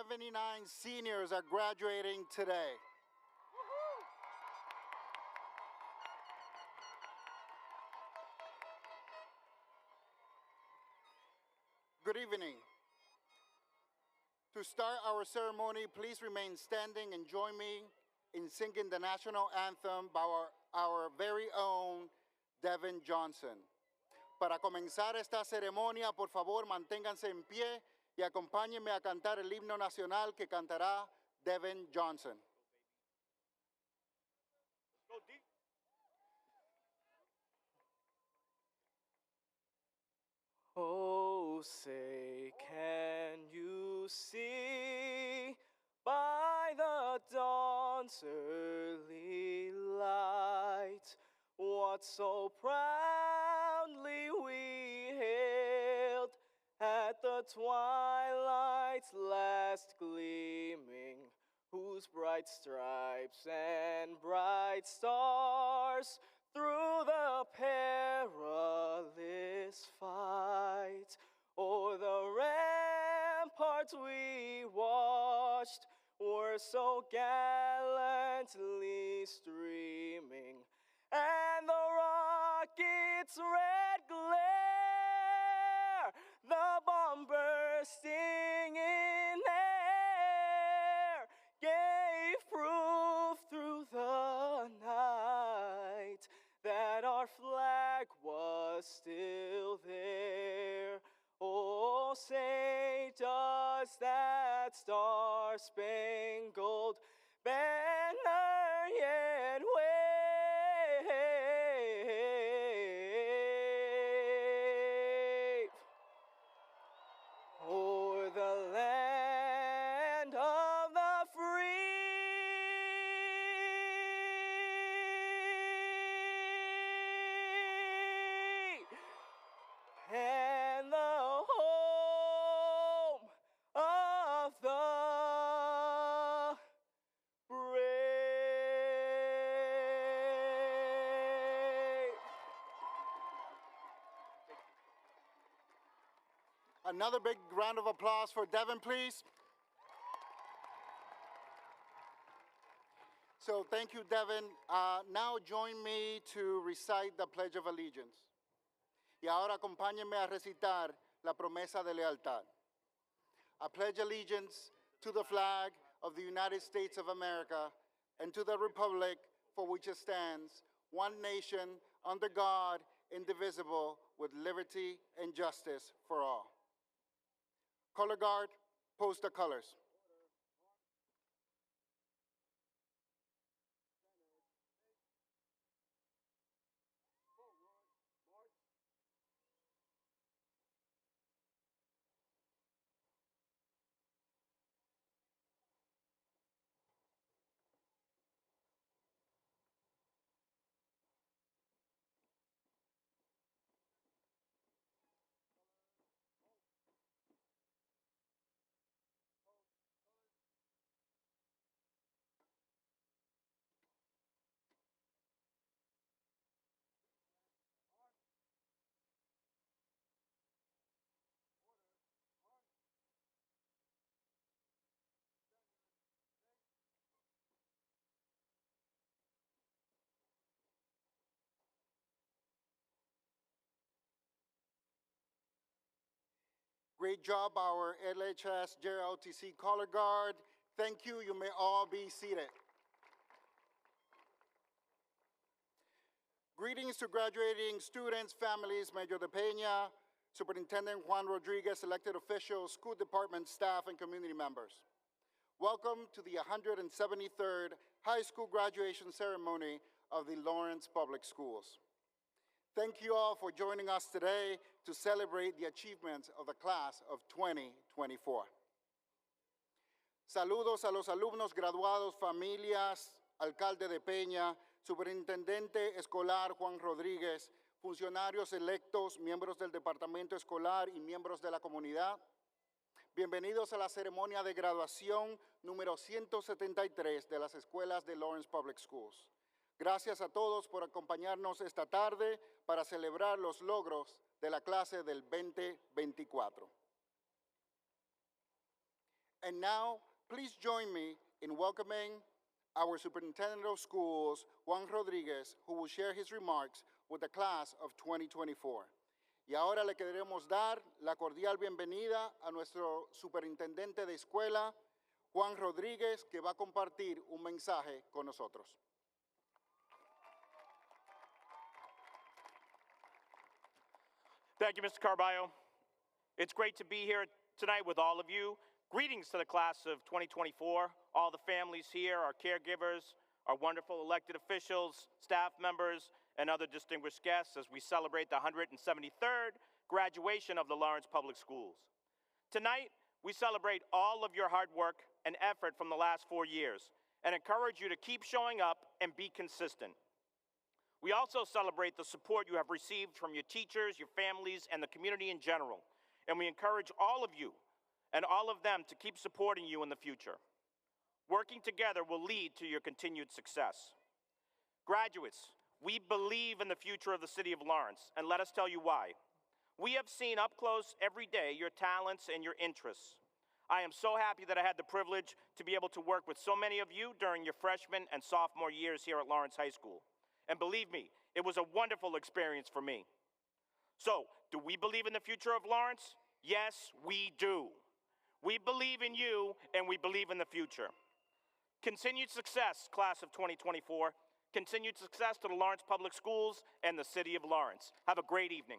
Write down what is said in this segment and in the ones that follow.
79 seniors are graduating today. Good evening. To start our ceremony, please remain standing and join me in singing the national anthem by our very own Devin Johnson. Para comenzar esta ceremonia, por favor, manténganse en pie y acompáñenme a cantar el himno nacional que cantará Devin Johnson. Oh, say, can you see by the dawn's early light what so proudly we hailed at the twilight's last gleaming, whose bright stripes and bright stars through the perilous fight o'er the ramparts we watched were so gallantly streaming, and the rocket's red glare, the bomb bursting in air, gave proof through the night that our flag was still there. Oh, say, does that star-spangled banner yet wave o'er the land of the free? And the home of the brave. Another big round of applause for Devin, please. So thank you, Devin. Now join me to recite the Pledge of Allegiance. Y ahora acompáñenme a recitar la promesa de lealtad. I pledge allegiance to the flag of the United States of America and to the republic for which it stands, one nation, under God, indivisible, with liberty and justice for all. Color guard, post the colors. Great job, our LHS JROTC color guard. Thank you. You may all be seated. Greetings to graduating students, families, Major De Peña, Superintendent Juan Rodriguez, elected officials, school department staff, and community members. Welcome to the 173rd high school graduation ceremony of the Lawrence Public Schools. Thank you all for joining us today to celebrate the achievements of the class of 2024. Saludos a los alumnos graduados, familias, alcalde de Peña, superintendente escolar Juan Rodríguez, funcionarios electos, miembros del departamento escolar y miembros de la comunidad. Bienvenidos a la ceremonia de graduación número 173 de las escuelas de Lawrence Public Schools. Gracias a todos por acompañarnos esta tarde para celebrar los logros de la clase del 2024. And now, please join me in welcoming our Superintendent of Schools, Juan Rodriguez, who will share his remarks with the class of 2024. Y ahora le queremos dar la cordial bienvenida a nuestro Superintendente de Escuela, Juan Rodríguez, que va a compartir un mensaje con nosotros. Thank you, Mr. Carballo. It's great to be here tonight with all of you. Greetings to the class of 2024, all the families here, our caregivers, our wonderful elected officials, staff members, and other distinguished guests as we celebrate the 173rd graduation of the Lawrence Public Schools. Tonight, we celebrate all of your hard work and effort from the last 4 years and encourage you to keep showing up and be consistent. We also celebrate the support you have received from your teachers, your families, and the community in general, and we encourage all of you and all of them to keep supporting you in the future. Working together will lead to your continued success. Graduates, we believe in the future of the city of Lawrence, and let us tell you why. We have seen up close every day your talents and your interests. I am so happy that I had the privilege to be able to work with so many of you during your freshman and sophomore years here at Lawrence High School. And believe me, it was a wonderful experience for me. So, do we believe in the future of Lawrence? Yes, we do. We believe in you, and we believe in the future. Continued success, class of 2024. Continued success to the Lawrence Public Schools and the city of Lawrence. Have a great evening.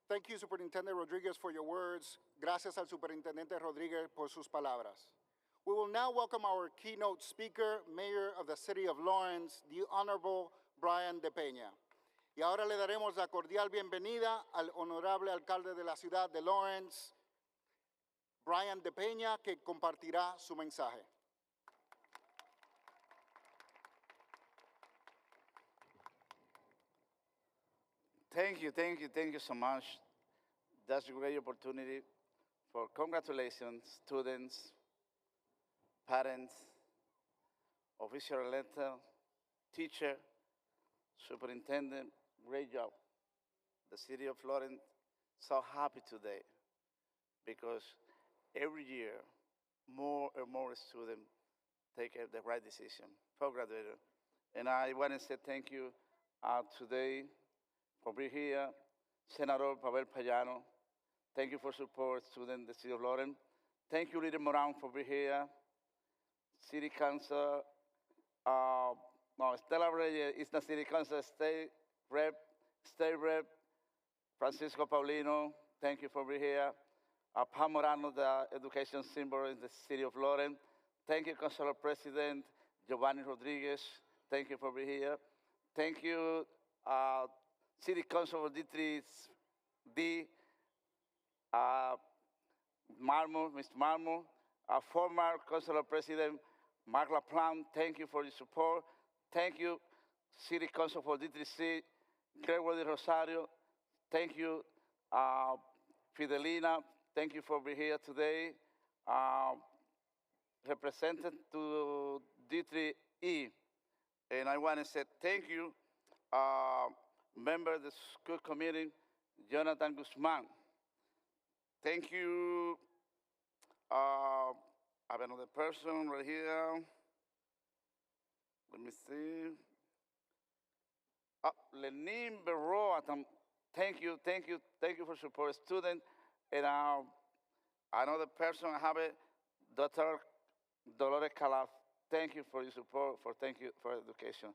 Thank you, Superintendent Rodriguez, for your words. Gracias al Superintendente Rodriguez por sus palabras. We will now welcome our keynote speaker, Mayor of the City of Lawrence, the Honorable Brian De Peña. Y ahora le daremos la cordial bienvenida al honorable alcalde de la ciudad de Lawrence, Brian De Peña, que compartirá su mensaje. Thank you so much. That's a great opportunity for congratulations, students, parents, official elected, teacher, superintendent, great job. The city of Lawrence, so happy today because every year more and more students take the right decision for graduation. And I want to say thank you today for being here, Senator Pavel Payano. Thank you for support, students, the city of Lawrence. Thank you, Leader Moran, for being here. City Council, Stella Reyes is the City Council State Rep, Francisco Paulino, thank you for being here. Pam Morano, the education symbol in the city of Lawrence. Thank you, Councilor President Giovanni Rodriguez, thank you for being here. Thank you, City Council of District D, Marmor, Mr. Marmor, former Councilor President Mark LaPlante, thank you for your support. Thank you, City Council for District C, Gregory Rosario. Thank you, Fidelina. Thank you for being here today. Represented to District E. And I want to say thank you, member of the school committee, Jonathan Guzman. Thank you. I have another person right here. Let me see. Lenin Berroa, thank you for support, student. And another person I have it, Dr. Dolores Calaf. Thank you for your support, thank you for education.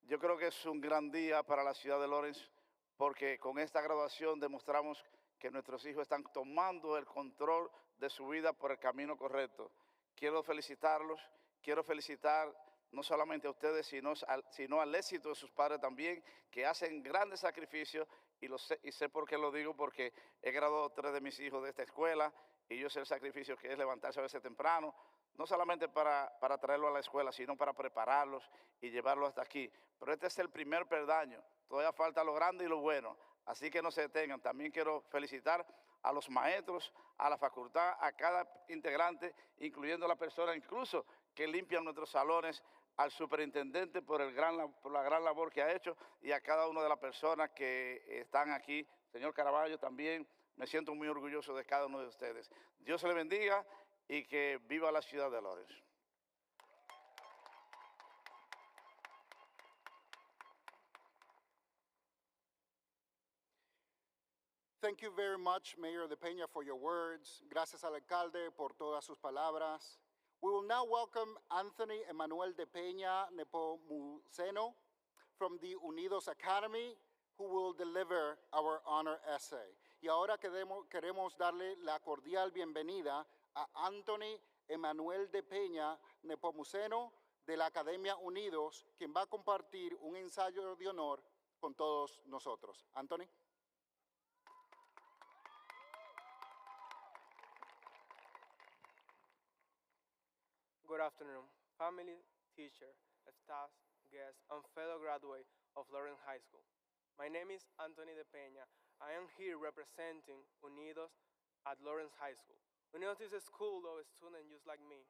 Yo creo que es un gran día para la ciudad de Lawrence porque con esta graduación demostramos que nuestros hijos están tomando el control de su vida por el camino correcto. Quiero felicitarlos, quiero felicitar no solamente a ustedes, sino al éxito de sus padres también, que hacen grandes sacrificios, y sé por qué lo digo, porque he graduado a 3 de mis hijos de esta escuela, y yo sé el sacrificio que es levantarse a veces temprano, no solamente para traerlos a la escuela, sino para prepararlos y llevarlos hasta aquí. Pero este es el primer peldaño, todavía falta lo grande y lo bueno, así que no se detengan. También quiero felicitar a los maestros, a la facultad, a cada integrante, incluyendo a las personas incluso que limpian nuestros salones, al superintendente por la gran labor que ha hecho y a cada una de las personas que están aquí. Señor Caraballo, también me siento muy orgulloso de cada uno de ustedes. Dios se le bendiga y que viva la ciudad de Lawrence. Thank you very much, Mayor De Peña, for your words. Gracias al alcalde por todas sus palabras. We will now welcome Anthony Emmanuel De Peña Nepomuceno from the Unidos Academy, who will deliver our honor essay. Y ahora queremos darle la cordial bienvenida a Anthony Emmanuel De Peña Nepomuceno de la Academia Unidos, quien va a compartir un ensayo de honor con todos nosotros. Anthony. Good afternoon, family, teacher, staff, guests, and fellow graduates of Lawrence High School. My name is Anthony De Peña. I am here representing Unidos at Lawrence High School. Unidos is a school of students just like me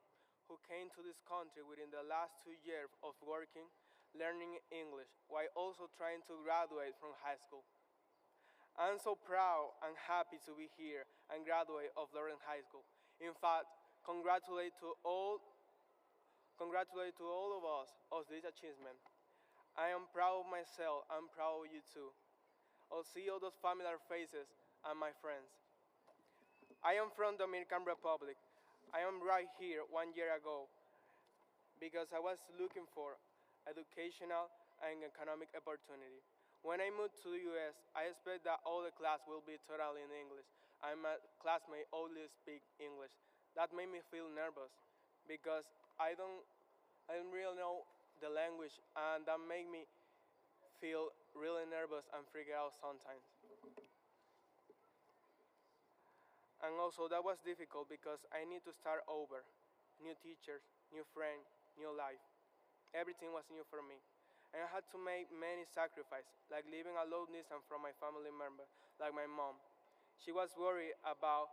who came to this country within the last 2 years of working, learning English, while also trying to graduate from high school. I'm so proud and happy to be here and graduate of Lawrence High School. In fact, congratulate to all of us of this achievement. I am proud of myself. I'm proud of you too. I'll see all those familiar faces and my friends. I am from the Dominican Republic. I am right here 1 year ago because I was looking for educational and economic opportunity. When I moved to the US, I expect that all the class will be totally in English, and my classmates only speak English. That made me feel nervous because I don't really know the language, and that made me feel really nervous and freak out sometimes. And also that was difficult because I need to start over. New teachers, new friends, new life. Everything was new for me. And I had to make many sacrifices, like leaving a long distance from my family member, like my mom. She was worried about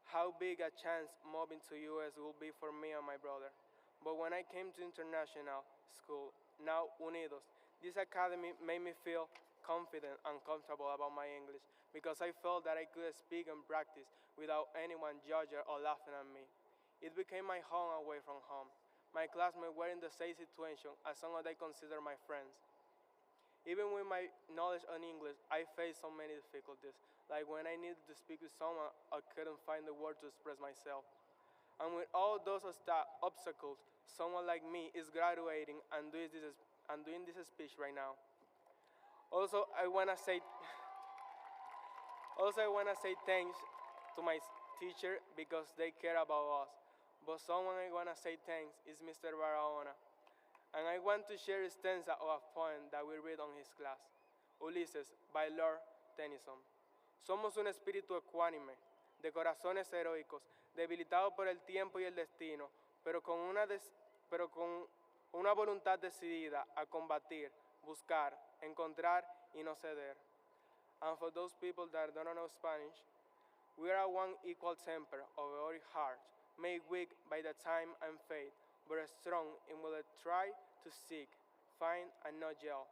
how big a chance moving to US would be for me and my brother. But when I came to international school, now Unidos, this academy made me feel confident and comfortable about my English because I felt that I could speak and practice without anyone judging or laughing at me. It became my home away from home. My classmates were in the same situation as some of them consider my friends. Even with my knowledge on English, I faced so many difficulties, like when I needed to speak with someone, I couldn't find the word to express myself. And with all those obstacles, someone like me is graduating and doing this speech right now. Also, I wanna say thanks to my teacher because they care about us. But someone I wanna say thanks is Mr. Barahona. And I want to share a stanza of a poem that we read on his class, Ulises, by Lord Tennyson. Somos un espíritu ecuánime, de corazones heroicos, debilitados por el tiempo y el destino, pero con una voluntad decidida a combatir, buscar, encontrar y no ceder. And for those people that don't know Spanish, we are one equal temper of our heart, made weak by the time and fate, but strong in will try to seek, find, and not yell.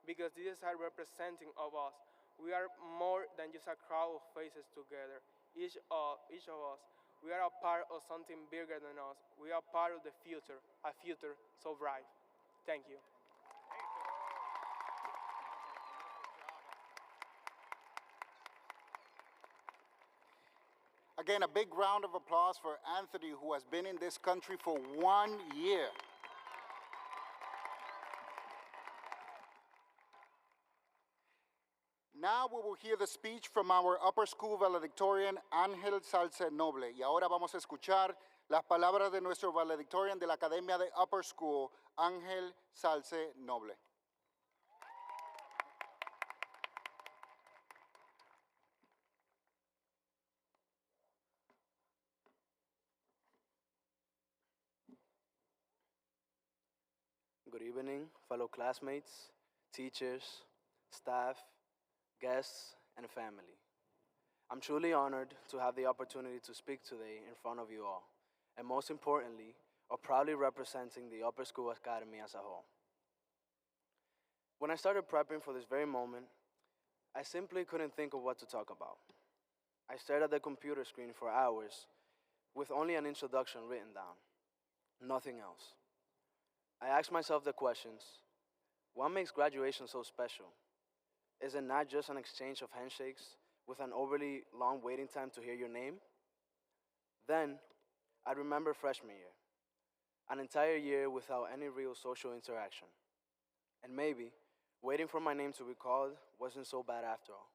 Because this is our representing of us. We are more than just a crowd of faces together. Each of us, we are a part of something bigger than us. We are part of the future, a future so bright. Thank you. Again, a big round of applause for Anthony, who has been in this country for 1 year. Now we will hear the speech from our upper school valedictorian, Ángel Salce Noble. Y ahora vamos a escuchar las palabras de nuestro valedictorian de la Academia de Upper School, Ángel Salce Noble. Good evening, fellow classmates, teachers, staff, guests, and family. I'm truly honored to have the opportunity to speak today in front of you all. And most importantly, of proudly representing the Upper School Academy as a whole. When I started prepping for this very moment, I simply couldn't think of what to talk about. I stared at the computer screen for hours with only an introduction written down, nothing else. I asked myself the questions: what makes graduation so special? Is it not just an exchange of handshakes with an overly long waiting time to hear your name? Then, I remember freshman year, an entire year without any real social interaction. And maybe waiting for my name to be called wasn't so bad after all.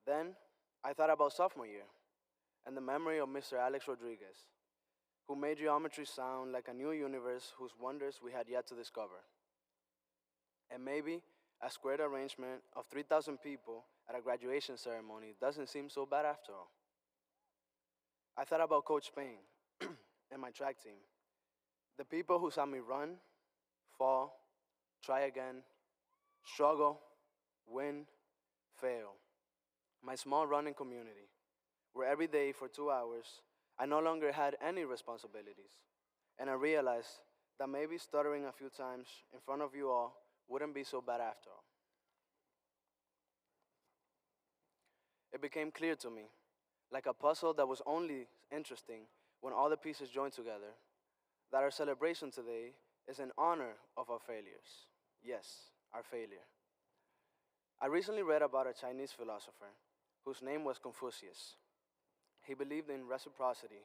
Then, I thought about sophomore year and the memory of Mr. Alex Rodriguez, who made geometry sound like a new universe whose wonders we had yet to discover. And maybe a squared arrangement of 3,000 people at a graduation ceremony doesn't seem so bad after all. I thought about Coach Spain and my track team, the people who saw me run, fall, try again, struggle, win, fail. My small running community, where every day for 2 hours, I no longer had any responsibilities, and I realized that maybe stuttering a few times in front of you all wouldn't be so bad after all. It became clear to me, like a puzzle that was only interesting when all the pieces joined together, that our celebration today is in honor of our failures. Yes, our failure. I recently read about a Chinese philosopher whose name was Confucius. He believed in reciprocity,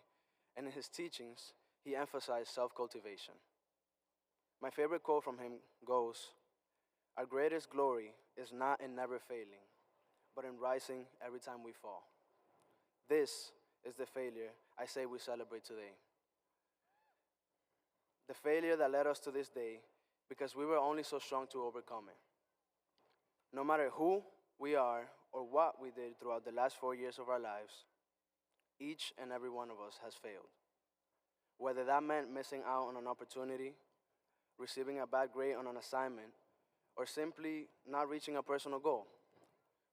and in his teachings, he emphasized self-cultivation. My favorite quote from him goes, "Our greatest glory is not in never failing, but in rising every time we fall." This is the failure I say we celebrate today. The failure that led us to this day because we were only so strong to overcome it. No matter who we are or what we did throughout the last 4 years of our lives, each and every one of us has failed. Whether that meant missing out on an opportunity, receiving a bad grade on an assignment, or simply not reaching a personal goal,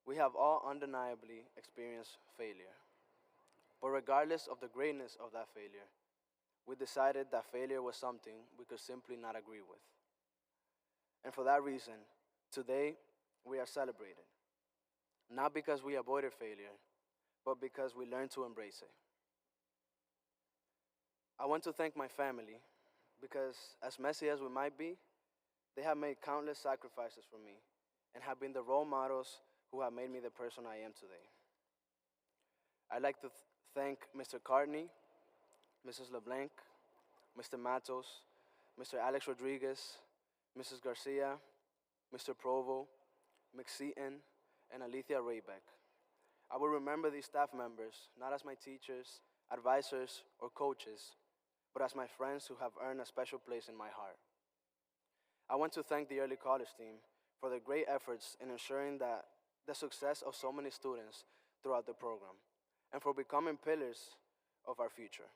we have all undeniably experienced failure. But regardless of the greatness of that failure, we decided that failure was something we could simply not agree with. And for that reason, today we are celebrated. Not because we avoided failure, but because we learned to embrace it. I want to thank my family because, as messy as we might be, they have made countless sacrifices for me and have been the role models who have made me the person I am today. I'd like to thank Mr. Cartney, Mrs. LeBlanc, Mr. Matos, Mr. Alex Rodriguez, Mrs. Garcia, Mr. Provo, McSeaton, and Alethea Raybeck. I will remember these staff members not as my teachers, advisors, or coaches, but as my friends who have earned a special place in my heart. I want to thank the early college team for their great efforts in ensuring that the success of so many students throughout the program, and for becoming pillars of our future.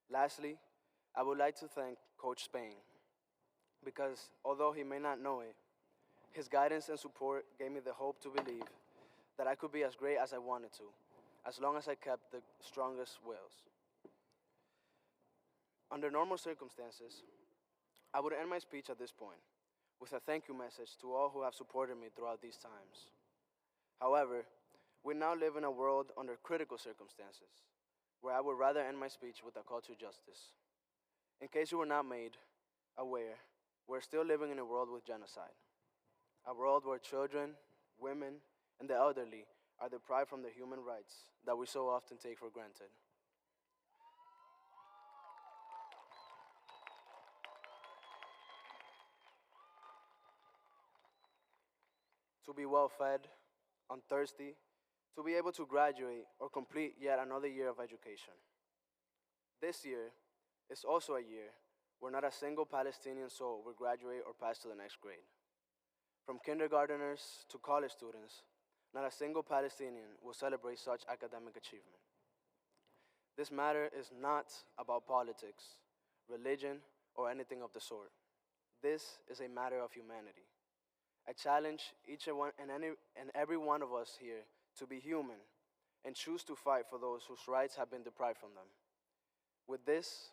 Lastly, I would like to thank Coach Spain, because although he may not know it, his guidance and support gave me the hope to believe that I could be as great as I wanted to, as long as I kept the strongest wills. Under normal circumstances, I would end my speech at this point with a thank you message to all who have supported me throughout these times. However, we now live in a world under critical circumstances, where I would rather end my speech with a call to justice. In case you were not made aware, we're still living in a world with genocide. A world where children, women, and the elderly are deprived from the human rights that we so often take for granted. To be well fed, unthirsty, to be able to graduate or complete yet another year of education. This year is also a year where not a single Palestinian soul will graduate or pass to the next grade. From kindergarteners to college students, not a single Palestinian will celebrate such academic achievement. This matter is not about politics, religion, or anything of the sort. This is a matter of humanity. I challenge each and every one of us here to be human and choose to fight for those whose rights have been deprived from them. With this,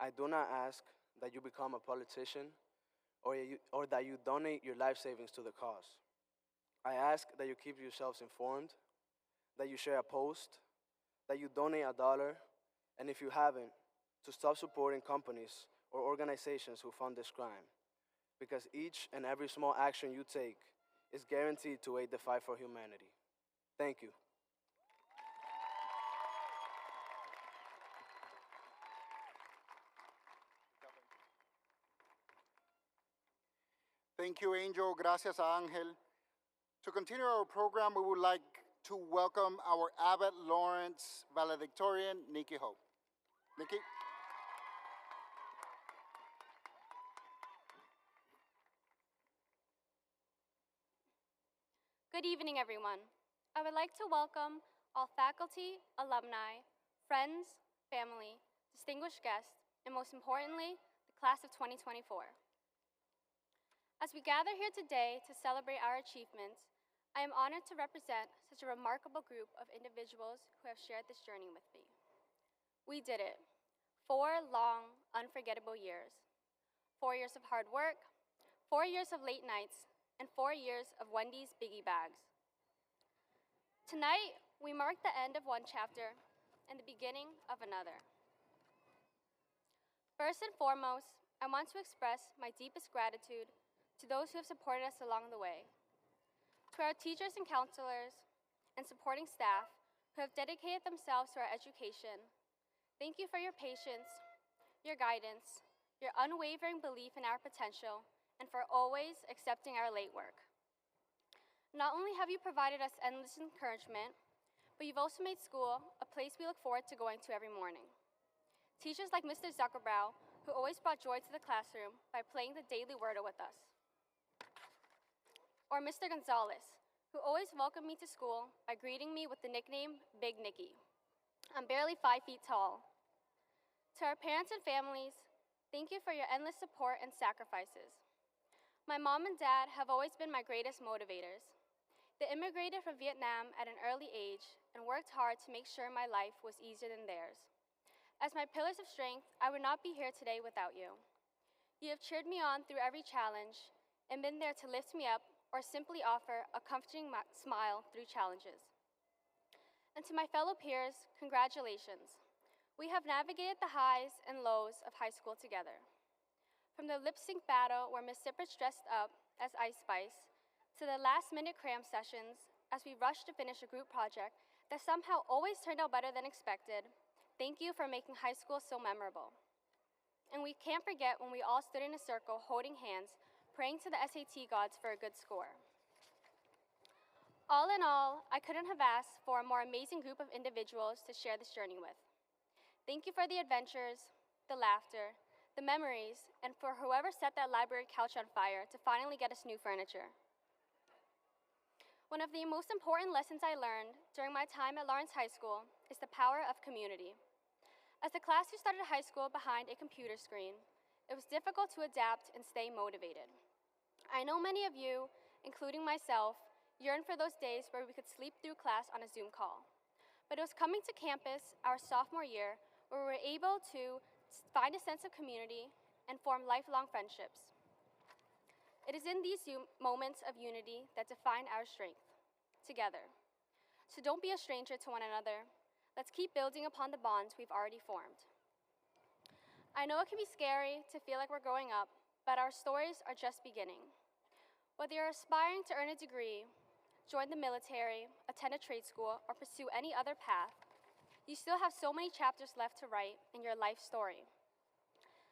I do not ask that you become a politician or that you donate your life savings to the cause. I ask that you keep yourselves informed, that you share a post, that you donate $1, and if you haven't, to stop supporting companies or organizations who fund this crime, because each and every small action you take is guaranteed to aid the fight for humanity. Thank you. Thank you, Angel. Gracias a Ángel. To continue our program, we would like to welcome our Avid Lawrence valedictorian, Nikki Hope. Nikki? Good evening, everyone. I would like to welcome all faculty, alumni, friends, family, distinguished guests, and most importantly, the class of 2024. As we gather here today to celebrate our achievements, I am honored to represent such a remarkable group of individuals who have shared this journey with me. We did it. 4 long, unforgettable years. 4 years of hard work, 4 years of late nights, and 4 years of Wendy's Biggie Bags. Tonight, we mark the end of one chapter and the beginning of another. First and foremost, I want to express my deepest gratitude to those who have supported us along the way. To our teachers and counselors and supporting staff who have dedicated themselves to our education, thank you for your patience, your guidance, your unwavering belief in our potential, and for always accepting our late work. Not only have you provided us endless encouragement, but you've also made school a place we look forward to going to every morning. Teachers like Mr. Zuckerbrow, who always brought joy to the classroom by playing the daily Wordle with us. Or Mr. Gonzalez, who always welcomed me to school by greeting me with the nickname Big Nicky. I'm barely 5 feet tall. To our parents and families, thank you for your endless support and sacrifices. My mom and dad have always been my greatest motivators. They immigrated from Vietnam at an early age and worked hard to make sure my life was easier than theirs. As my pillars of strength, I would not be here today without you. You have cheered me on through every challenge and been there to lift me up or simply offer a comforting smile through challenges. And to my fellow peers, congratulations. We have navigated the highs and lows of high school together. From the lip sync battle where Miss Sipperts dressed up as Ice Spice, to the last-minute cram sessions as we rushed to finish a group project that somehow always turned out better than expected, thank you for making high school so memorable. And we can't forget when we all stood in a circle holding hands, praying to the SAT gods for a good score. All in all, I couldn't have asked for a more amazing group of individuals to share this journey with. Thank you for the adventures, the laughter, the memories, and for whoever set that library couch on fire to finally get us new furniture. One of the most important lessons I learned during my time at Lawrence High School is the power of community. As the class who started high school behind a computer screen, it was difficult to adapt and stay motivated. I know many of you, including myself, yearn for those days where we could sleep through class on a Zoom call. But it was coming to campus our sophomore year where we were able to find a sense of community and form lifelong friendships. It is in these moments of unity that define our strength, together. So don't be a stranger to one another. Let's keep building upon the bonds we've already formed. I know it can be scary to feel like we're growing up, but our stories are just beginning. Whether you're aspiring to earn a degree, join the military, attend a trade school, or pursue any other path, you still have so many chapters left to write in your life story.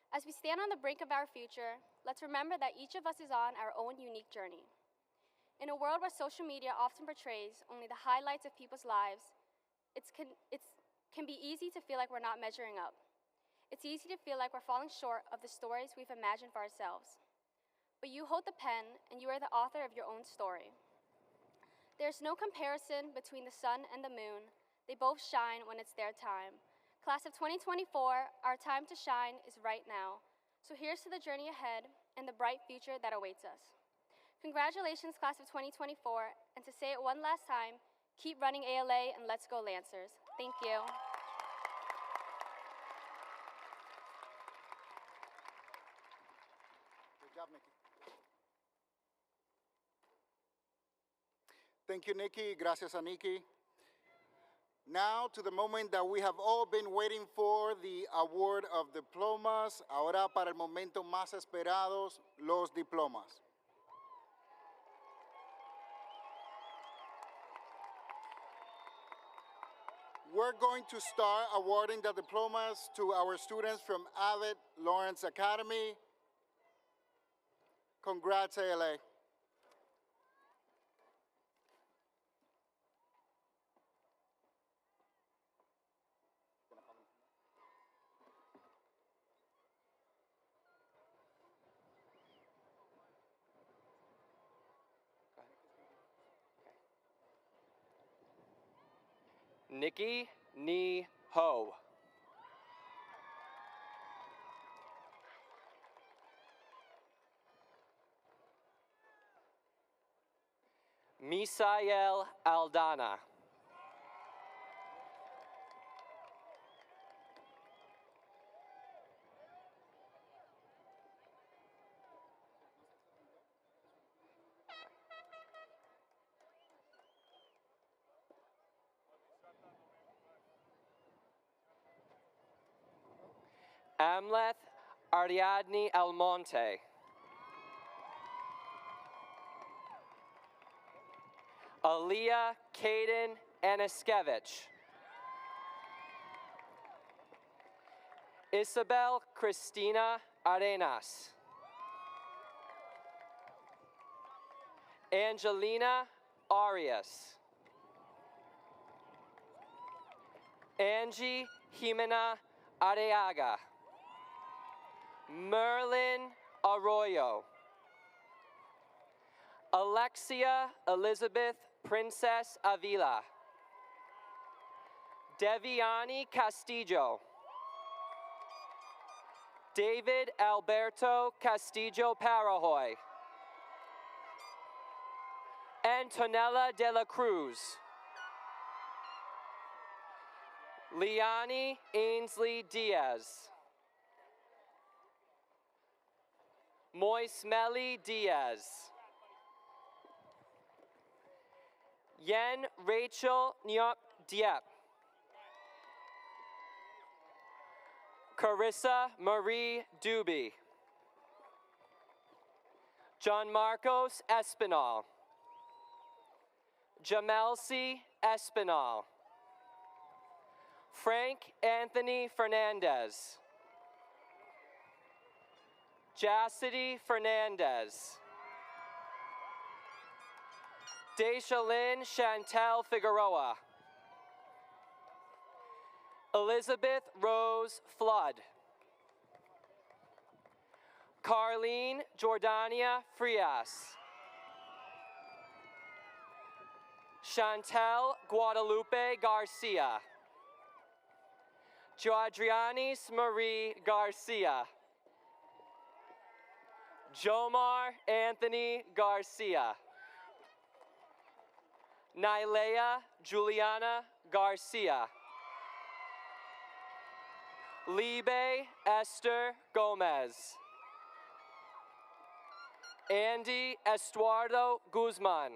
As we stand on the brink of our future, let's remember that each of us is on our own unique journey. In a world where social media often portrays only the highlights of people's lives, it can be easy to feel like we're not measuring up. It's easy to feel like we're falling short of the stories we've imagined for ourselves. But you hold the pen, and you are the author of your own story. There's no comparison between the sun and the moon. They both shine when it's their time. Class of 2024, our time to shine is right now. So here's to the journey ahead and the bright future that awaits us. Congratulations, class of 2024, and to say it one last time, keep running ALA and let's go Lancers. Thank you. job, Nikki. Thank you, Nikki. Gracias a Nikki. Now to the moment that we have all been waiting for, the award of diplomas. Ahora para el momento más esperados, los diplomas. We're going to start awarding the diplomas to our students from Avid Lawrence Academy. Congrats, ALA. Nikki Ni Ho. Misael Aldana. Amleth Ariadne Almonte. Aaliyah Kaden Aniskevich. Isabel Cristina Arenas. Angelina Arias. Angie Jimena Areaga. Merlin Arroyo. Alexia Elizabeth Princess Avila. Deviani Castillo. David Alberto Castillo Parahoy. Antonella de la Cruz. Liani Ainsley Diaz. Moismeli Diaz. Yen Rachel Nyop Diep. Carissa Marie Duby. John Marcos Espinal. Jamelsi Espinal. Frank Anthony Fernandez. Jassity Fernandez. Deshalyn Chantel Figueroa. Elizabeth Rose Flood. Carlene Jordania Frias. Chantel Guadalupe Garcia. Joadrianis Marie Garcia. Jomar Anthony Garcia. Nylea Juliana Garcia. Libe Esther Gomez. Andy Estuardo Guzman.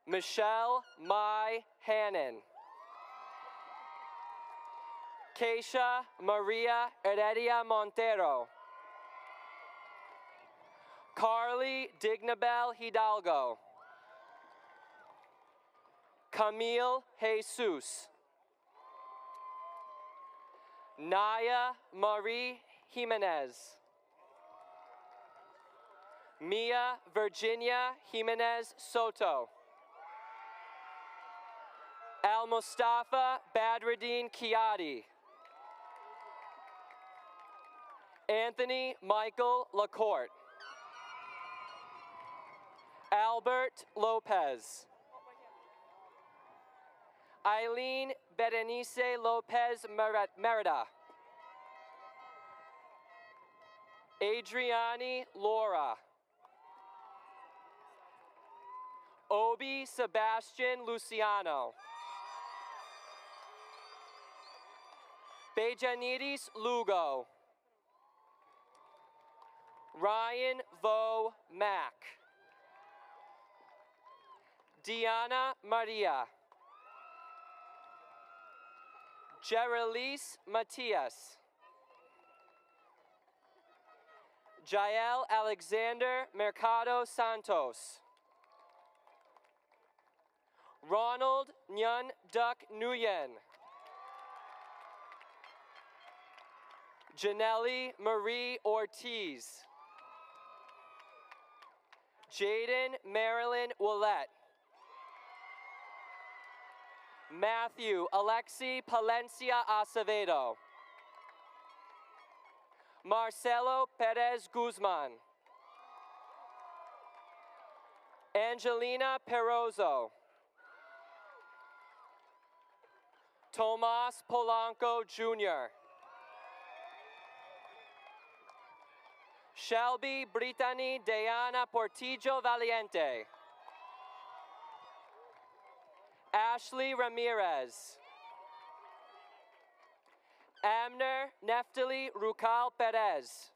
Michelle Mai Hannon. Keisha Maria Heredia Montero. Carly Dignabel Hidalgo. Camille Jesus. Naya Marie Jimenez. Mia Virginia Jimenez Soto. Al Mustafa Badruddin Kiadi. Anthony Michael Lacourte. Albert Lopez. Eileen Berenice Lopez Merida. Adriani Laura. Obi Sebastian Luciano. Bejanidis Lugo. Ryan Vo Mack. Diana Maria. Geralise Matias. Jael Alexander Mercado Santos. Ronald Nyun Duck Nguyen. Janelle Marie Ortiz. Jaden Marilyn Willette. Matthew Alexi Palencia Acevedo. Marcelo Perez Guzman. Angelina Perozzo. Tomas Polanco Jr. Shelby Brittany Diana Portillo Valiente. Ashley Ramirez. Amner Neftali Rucal Perez.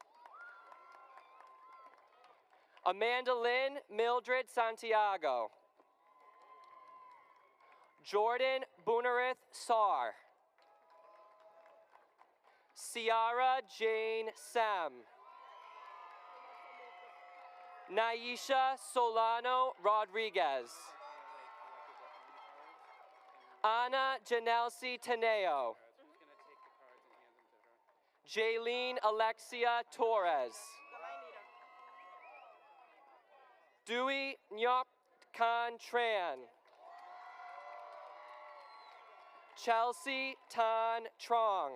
Amanda Lynn Mildred Santiago. Jordan Bunarith Sar. Ciara Jane Sam. Naisha Solano Rodriguez. Ana Janelsi Teneo. Jaylene Alexia Torres. Dewey Nyok Khan Tran. Chelsea Tan Trong.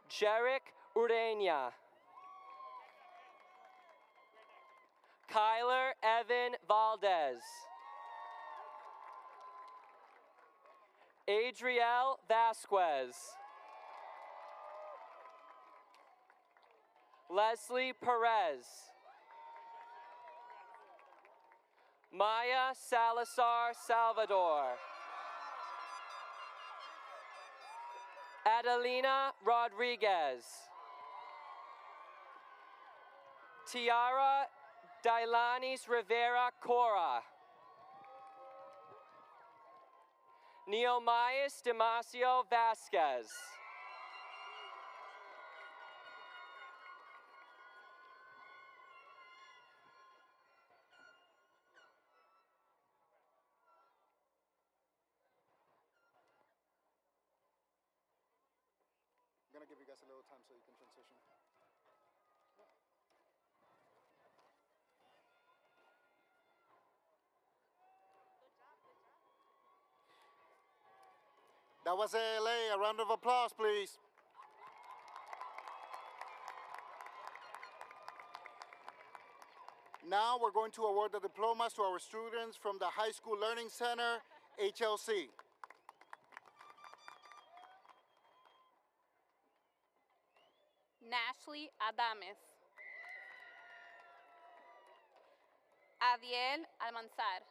Jarek Ureña. Kyler Evan Valdez. Adriel Vasquez. Leslie Perez. Maya Salazar Salvador. Adelina Rodriguez. Tiara Dailanis Rivera Cora. Neomias Damasio Vasquez. I'm gonna give you guys a little time so you can transition. That was ALA. A round of applause, please. Now we're going to award the diplomas to our students from the High School Learning Center, HLC. Nashley Adames. Adiel Almanzar.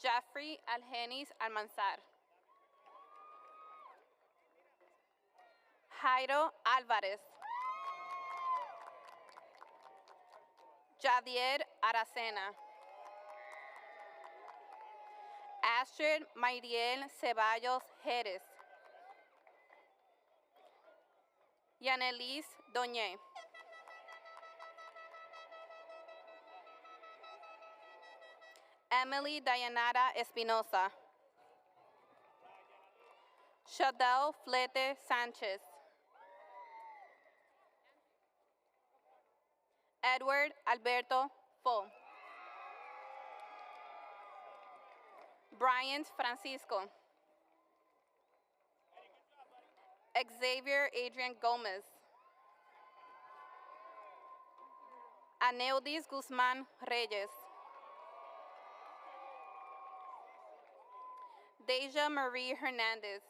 Jeffrey Algenis Almanzar. Jairo Álvarez. Jadier Aracena. Astrid Mayriel Ceballos Jerez. Yanelis Doñé. Emily Dayanara Espinosa. Shadel Flete Sanchez. Edward Alberto Fo. Bryant Francisco. Xavier Adrian Gomez. Aneudis Guzman Reyes. Deja Marie Hernandez.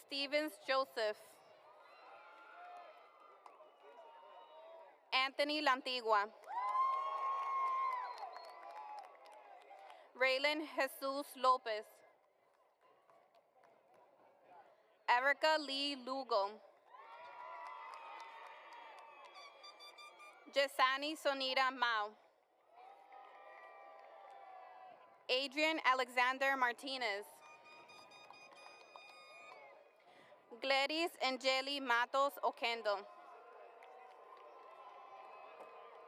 Stevens Joseph. Anthony Lantigua. Raylan Jesus Lopez. Erica Lee Lugo. Jesani Sonita Mao. Adrian Alexander Martinez. Gladys Angeli Matos Oquendo.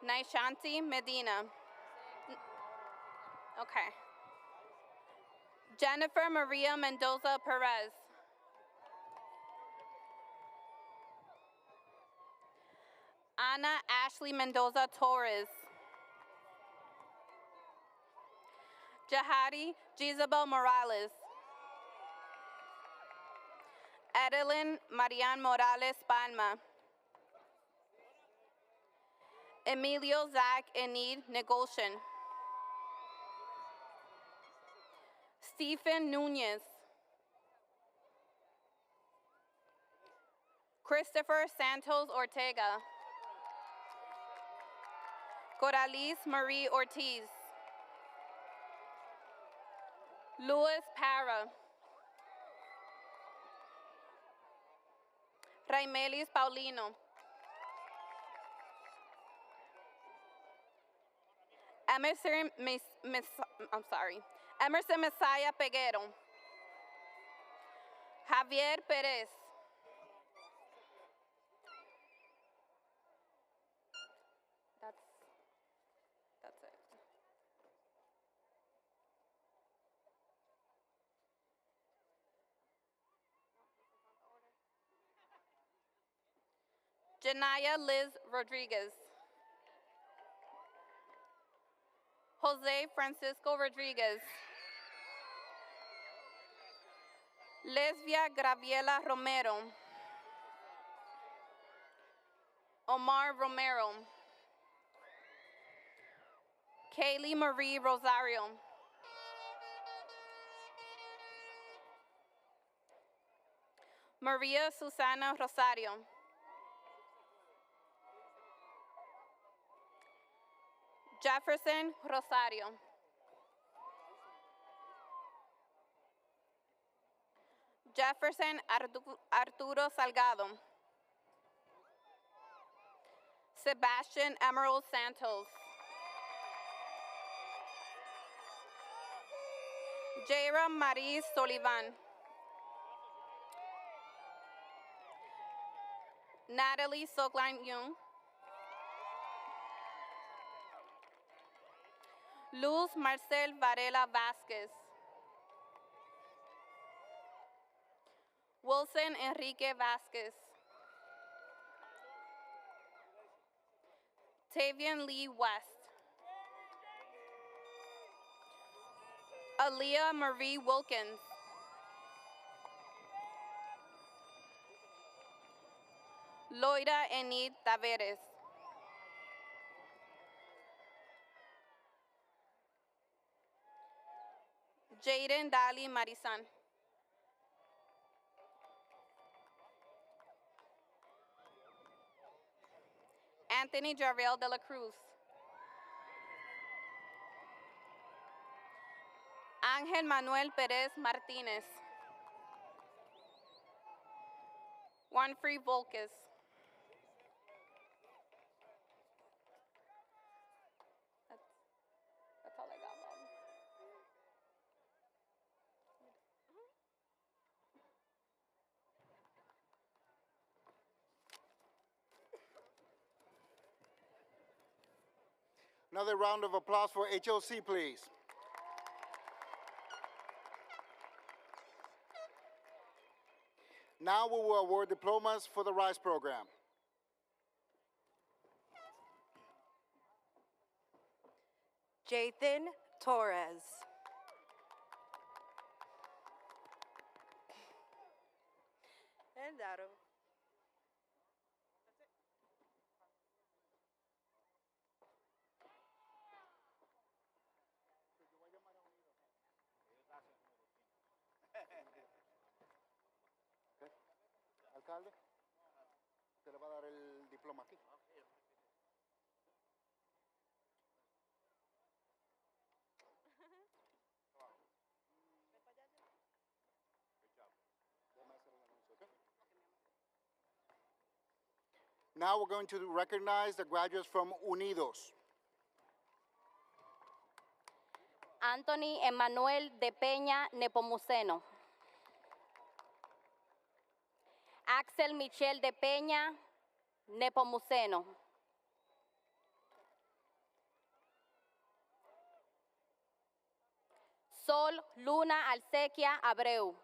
Naishanti Medina. Okay. Jennifer Maria Mendoza Perez. Ana Ashley Mendoza Torres. Jahadi Jezabel Morales. Adeline Marian Morales Palma. Emilio Zach Enid Negocian. Stephen Nunez. Christopher Santos Ortega. Coralis Marie Ortiz. Luis Parra. Raimelis Paulino. Emerson Emerson Messiah Peguero. Javier Perez. That's it. Janaya Liz Rodriguez. Jose Francisco Rodriguez. Lesbia Graviela Romero. Omar Romero. Kaylee Marie Rosario. Maria Susana Rosario. Jefferson Rosario. Jefferson Arturo Salgado. Sebastian Emerald Santos. Jaira Marie Solivan. Natalie Soglan Young. Luz Marcel Varela Vasquez. Wilson Enrique Vasquez. Tavian Lee West. Aaliyah Marie Wilkins. Loida Enid Taveres. Jaden Dali Marisan. Anthony Jarrell de la Cruz. Ángel Manuel Perez Martínez. Juanfrey Volkes. That's all I got, Bob. Another round of applause for HOC, please. Now we will award diplomas for the RISE program. Jathan Torres. And Daro. Alcalde, se le va a dar el diploma aquí. Déjame hacer el anuncio, ¿ok? Now we're going to recognize the graduates from Unidos. Anthony Emanuel de Peña Nepomuceno. Axel Michel de Peña Nepomuceno. Sol Luna Alsequia Abreu.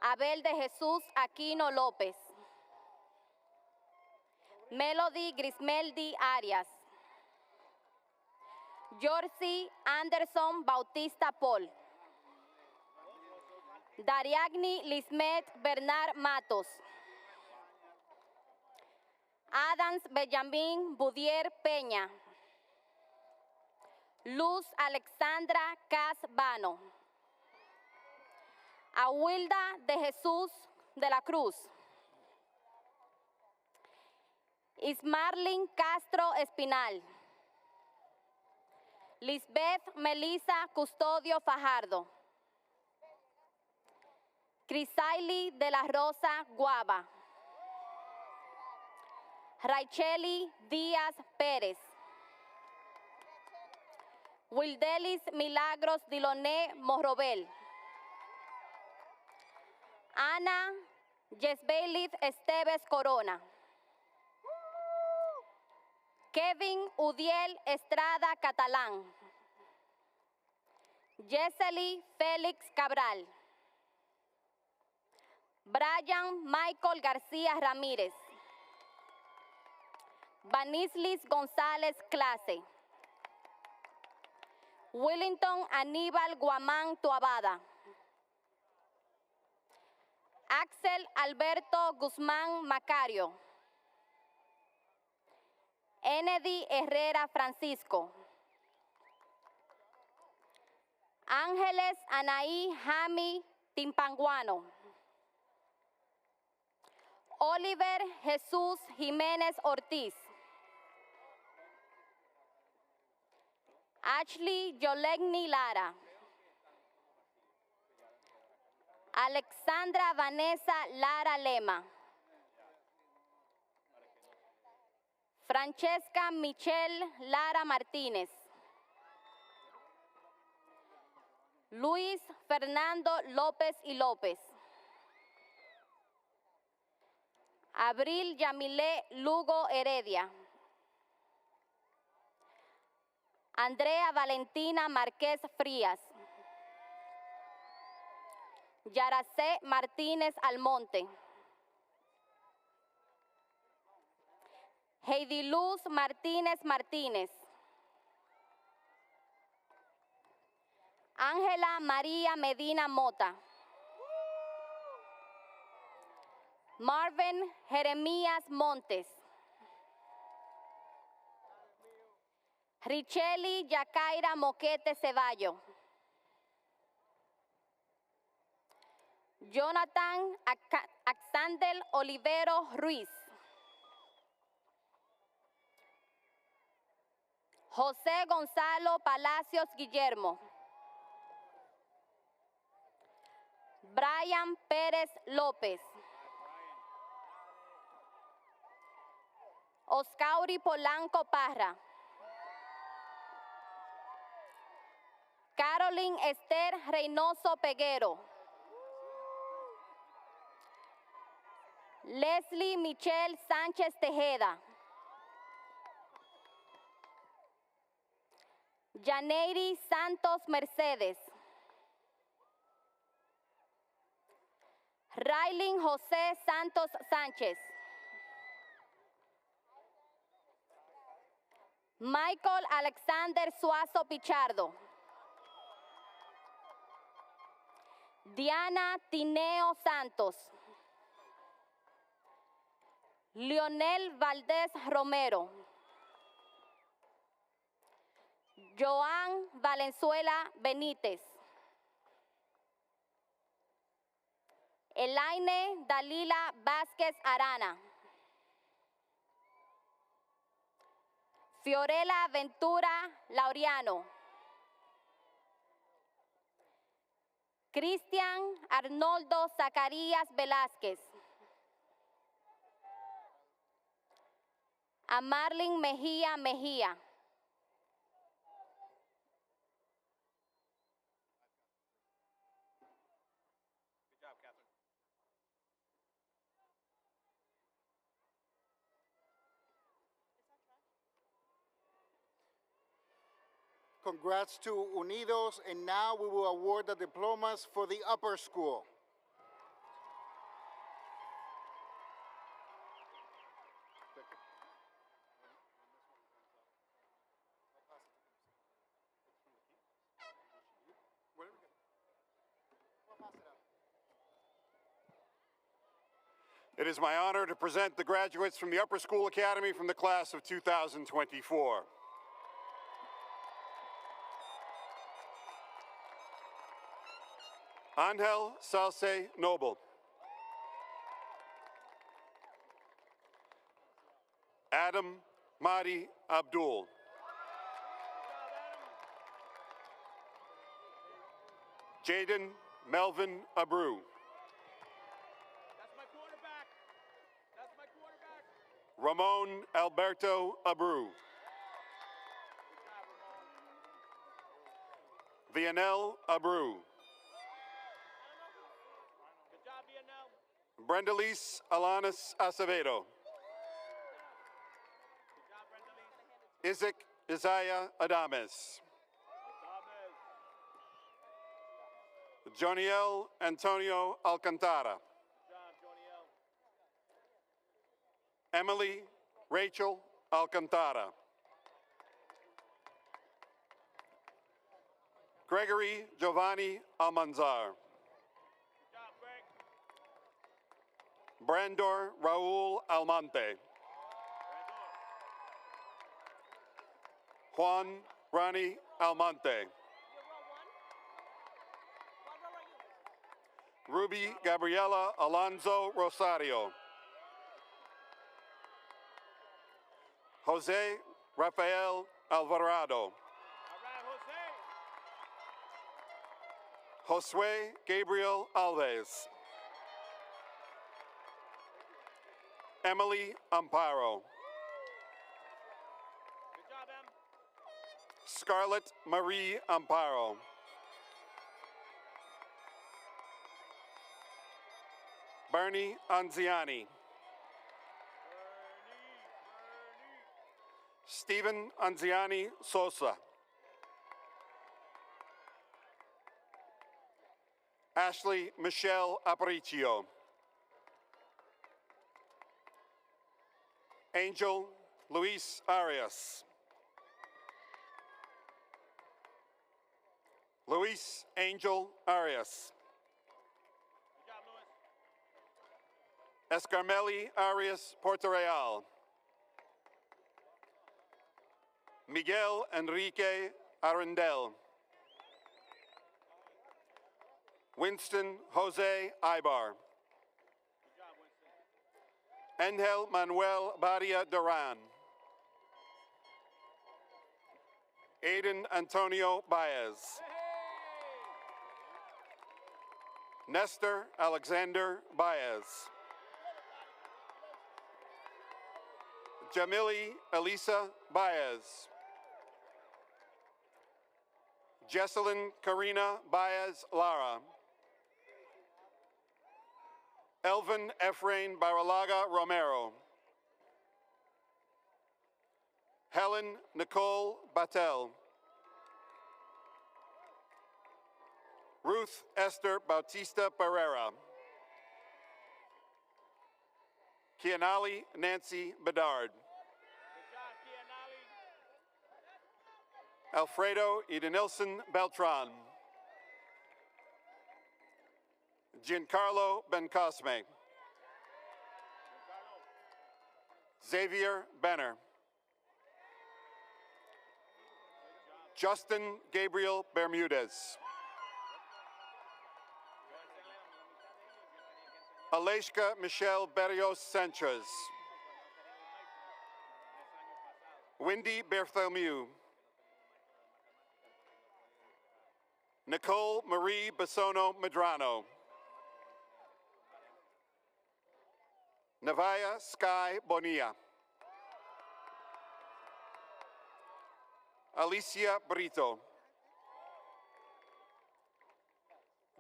Abel de Jesús Aquino López. Melody Grismeldi Arias. Yorcy Anderson Bautista Paul. Dariagni Lismet Bernard Matos. Adams Benjamin Budier Peña. Luz Alexandra Casbano. Awilda de Jesús de la Cruz. Ismarlin Castro Espinal. Lisbeth Melissa Custodio Fajardo. Crisaili de la Rosa Guava. Raicheli Díaz Pérez. Wildelis Milagros Diloné Morrobel. Ana Yesbelith Esteves Corona. Kevin Udiel Estrada Catalán. Yeseli Félix Cabral. Brian Michael García Ramírez. Vanislis González Clase. Willington Aníbal Guamán Tuabada. Axel Alberto Guzmán Macario. Enedy Herrera Francisco. Ángeles Anaí Jami Timpanguano. Oliver Jesús Jiménez Ortiz. Ashley Yolegni Lara. Alexandra Vanessa Lara Lema. Francesca Michelle Lara Martínez. Luis Fernando López y López. Abril Yamilé Lugo Heredia. Andrea Valentina Márquez Frías. Yaracé Martínez Almonte. Heidi Luz Martínez Martínez. Ángela María Medina Mota. Marvin Jeremías Montes. Richeli Yacaira Moquete Ceballo. Jonathan Axandel Olivero Ruiz. José Gonzalo Palacios Guillermo. Brian Pérez López. Oscauri Polanco Parra. Caroline Esther Reynoso Peguero. Leslie Michelle Sánchez Tejeda. Janeiri Santos Mercedes. Raylin José Santos Sánchez. Michael Alexander Suazo Pichardo. Diana Tineo Santos. Leonel Valdés Romero. Joan Valenzuela Benítez. Elaine Dalila Vázquez Arana. Fiorella Ventura Laureano. Cristian Arnoldo Zacarías Velázquez. a Marlene Mejía Mejía, Congrats to Unidos, and now we will award the diplomas for the upper school. It is my honor to present the graduates from the Upper School Academy from the class of 2024. Angel Salce Noble. Adam Mahdi Abdul. Jaden Melvin Abreu. Ramon Alberto Abreu. Vianel Abreu. Brendalise Alanis Acevedo. Isaac Isaiah Adames. Joniel Antonio Alcantara. Emily Rachel Alcantara. Gregory Giovanni Almanzar. Brandor Raul Almonte. Juan Rani Almonte. Ruby Gabriela Alonso Rosario. Jose Rafael Alvarado. Josue Gabriel Alves. Emily Amparo. Scarlett Marie Amparo. Bernie Anziani. Stephen Anziani Sosa. Ashley Michelle Aparicio. Angel Luis Arias. Luis Angel Arias. Escarmeli Arias Portoreal. Miguel Enrique Arundel. Winston Jose Ibar. Angel Manuel Badia Duran. Aiden Antonio Baez. Nestor Alexander Baez. Jamili Elisa Baez. Jesselyn Karina Baez Lara. Elvin Efrain Baralaga Romero. Helen Nicole Batel. Ruth Esther Bautista Barrera. Kianali Nancy Bedard. Alfredo Edenilson Beltran. Giancarlo Bencosme. Xavier Benner. Justin Gabriel Bermudez. Aleshka Michelle Berrios Sanchez. Wendy Bartholomew. Nicole Marie Basono Medrano. Navaya Sky Bonilla. Alicia Brito.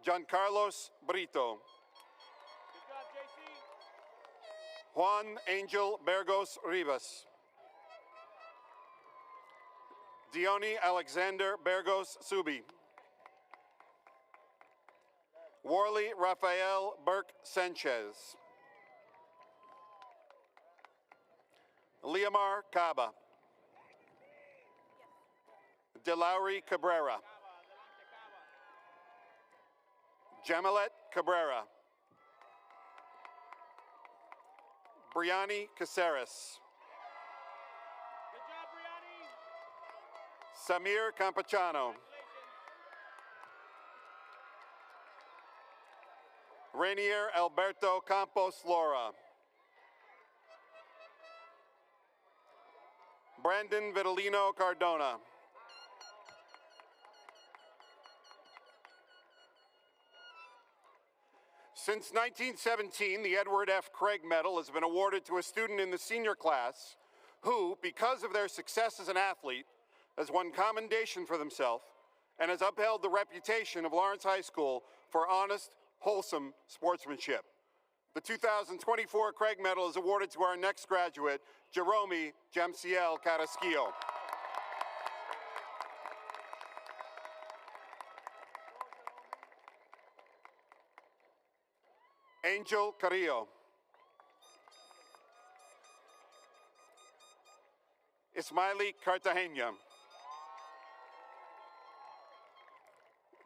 Giancarlos Brito. Good job, JC. Juan Angel Burgos Rivas. Diony Alexander Burgos Subi. Worley Rafael Burke Sanchez. Leomar Caba. DeLaury Cabrera. Jamalet Cabrera. Briani Caceres. Good job, Briani. Samir Campachano. Rainier Alberto Campos Lora. Brandon Vitolino Cardona. Since 1917, the Edward F. Craig Medal has been awarded to a student in the senior class who, because of their success as an athlete, has won commendation for themselves and has upheld the reputation of Lawrence High School for honest, wholesome sportsmanship. The 2024 Craig Medal is awarded to our next graduate, Jerome Jamciel Carrasquillo. Angel Carrillo. Ismaili Cartagena.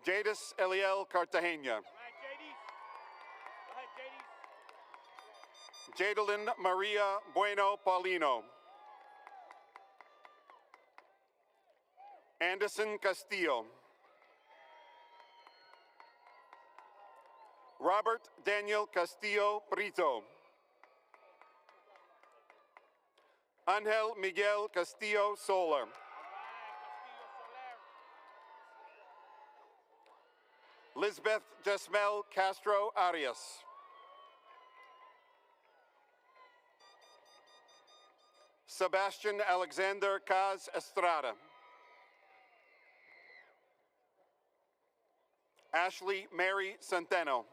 Jadis Eliel Cartagena. Jadalyn Maria Bueno Paulino. Anderson Castillo. Robert Daniel Castillo Prito. Angel Miguel Castillo Soler. Lisbeth Jasmel Castro Arias. Sebastian Alexander Caz Estrada. Ashley Mary Centeno.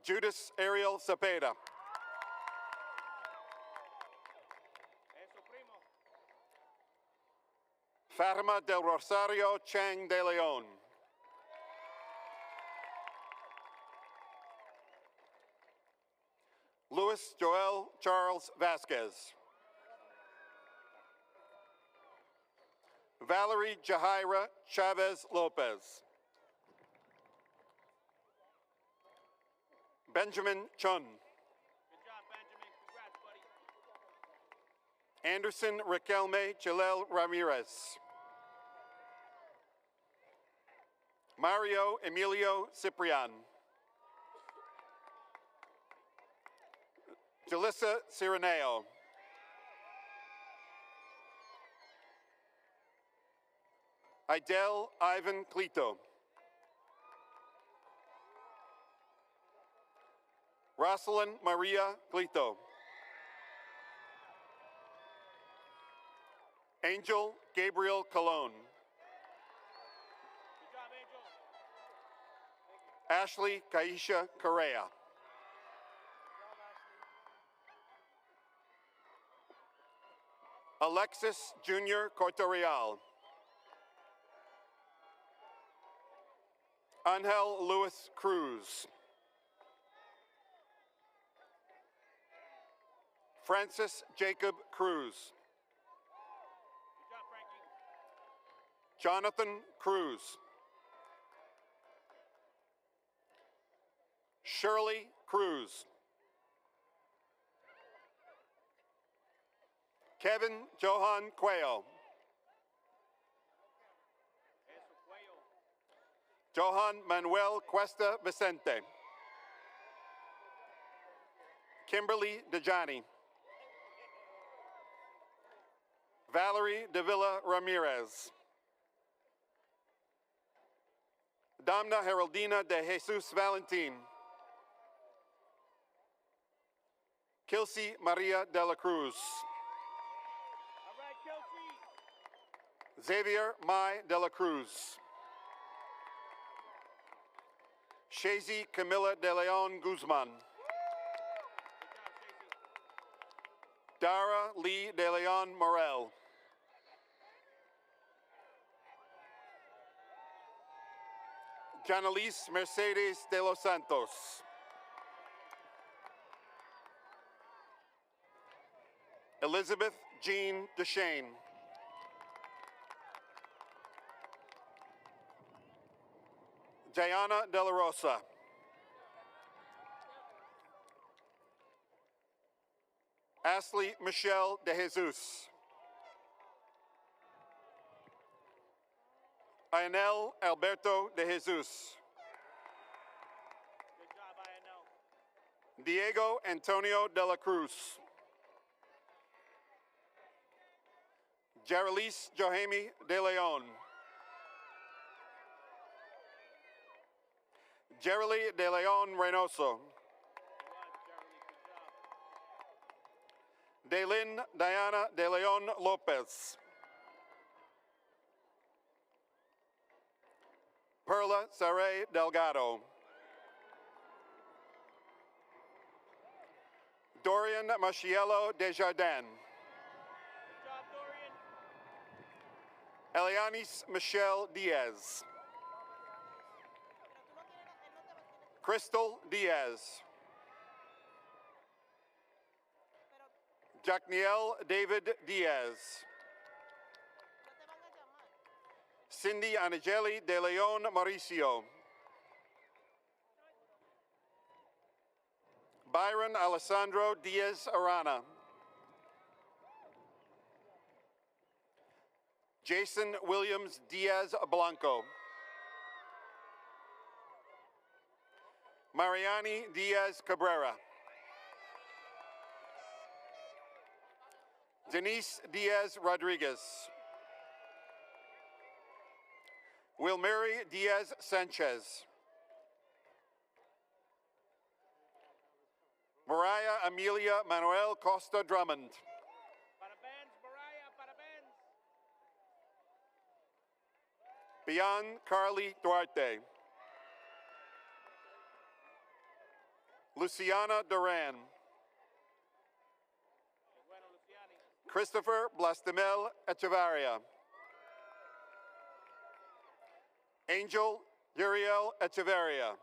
Judas Ariel Cepeda. Fatima del Rosario Chang de Leon. Luis Joel Charles Vasquez. Valerie Jahaira Chavez Lopez. Benjamin Chun. Good job, Benjamin. Congrats, buddy. Anderson Raquelme Chilel Ramirez. Mario Emilio Ciprian. Jalissa Cireneo. Idel Ivan Clito. Rosalind Maria Clito. Angel Gabriel Colon. Good job, Angel. Ashley Kaisha Correa. Alexis Junior Cortorial. Angel Luis Cruz. Francis Jacob Cruz. Good job, Frankie. Jonathan Cruz. Shirley Cruz. Kevin Johan Cuello. Eso, Cuello. Johan Manuel Cuesta Vicente. Kimberly DeJohnny. Valerie Davila Ramirez. Damna Heraldina de Jesus Valentin. Kilsey Maria de la Cruz. Xavier Mai de la Cruz. Shazy Camila de Leon Guzman. Dara Lee de Leon Morel. Janelise Mercedes de los Santos. Elizabeth Jean DeShane. Diana De La Rosa. Ashley Michelle De Jesus. Ayanel Alberto De Jesus. Good job, Ayanel. Diego Antonio De La Cruz. Jarelise Johemi De Leon. Jerily De Leon Reynoso. Daylin Diana De Leon Lopez. Perla Saray Delgado. Dorian Machiello Desjardins. Good job, Dorian. Elianis Michelle Diaz. Crystal Diaz. Jacniel David Diaz. Cindy Anageli De Leon Mauricio. Byron Alessandro Diaz Arana. Jason Williams Diaz Blanco. Mariani Diaz Cabrera. Denise Diaz Rodriguez. Wilmary Diaz Sanchez. Mariah Amelia Manuel Costa Drummond. Parabéns, Mariah, parabéns. Bian Carly Duarte. Luciana Duran. Bueno, Luciani. Christopher Blastemel Echevarria. Angel Uriel Echeverria.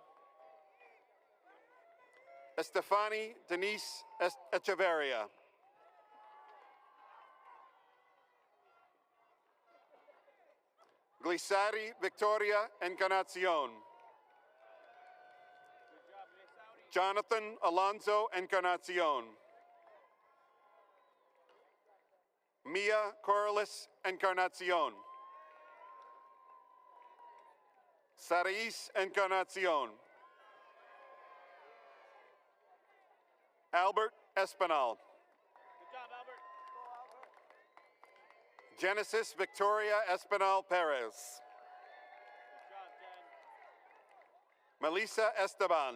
Estefani Denise Echeverria. Glisari Victoria Encarnacion. Jonathan Alonso Encarnacion. Mia Corliss Encarnacion. Sarais Encarnacion. Albert Espinal. Good job, Albert. Genesis Victoria Espinal Perez. Good job, Jen. Melissa Esteban.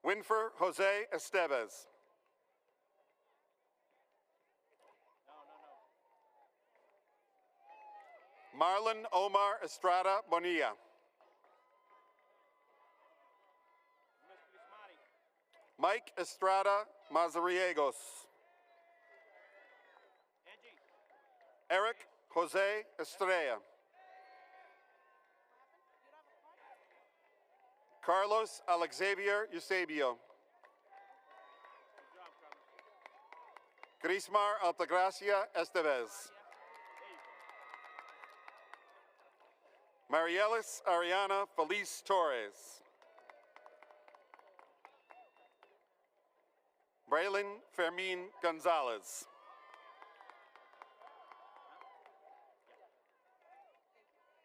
Winfer Jose Estevez. Marlon Omar Estrada Bonilla. Mike Estrada Mazariegos. Angie. Eric Jose Estrella. Carlos Alexavier Eusebio. Grismar Altagracia Estevez. Marielis Ariana Feliz Torres. Braylon Fermin Gonzalez.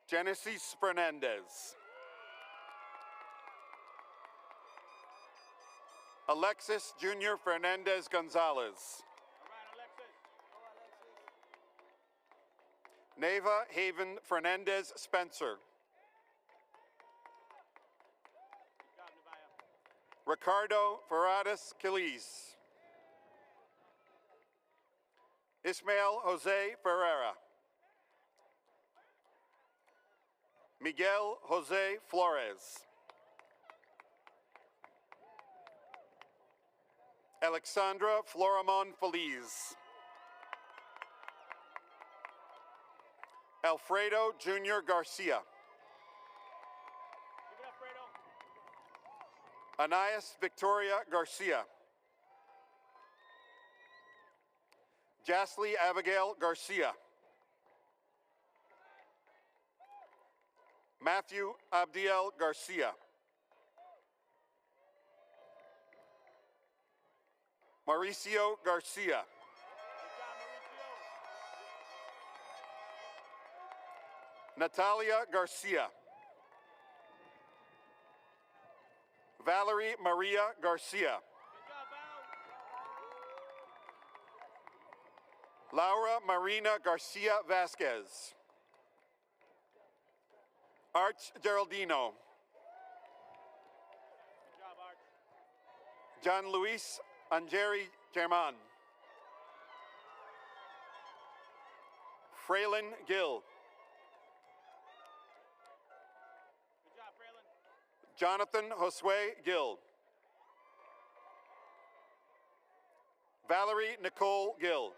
Genesis Fernandez. Alexis Junior Fernandez Gonzalez. Neva Haven Fernandez Spencer. Ricardo Ferradas Quiles. Ismael Jose Ferreira. Miguel Jose Flores. Alexandra Floramon Feliz. Alfredo Jr. Garcia. Anais Victoria Garcia. Jasly Abigail Garcia. Matthew Abdiel Garcia. Mauricio Garcia. Natalia Garcia. Valerie Maria Garcia. Laura Marina Garcia Vasquez. Arch Geraldino. John Luis Angeri German. Fraylin Gill. Jonathan Josue Gill. Valerie Nicole Gill.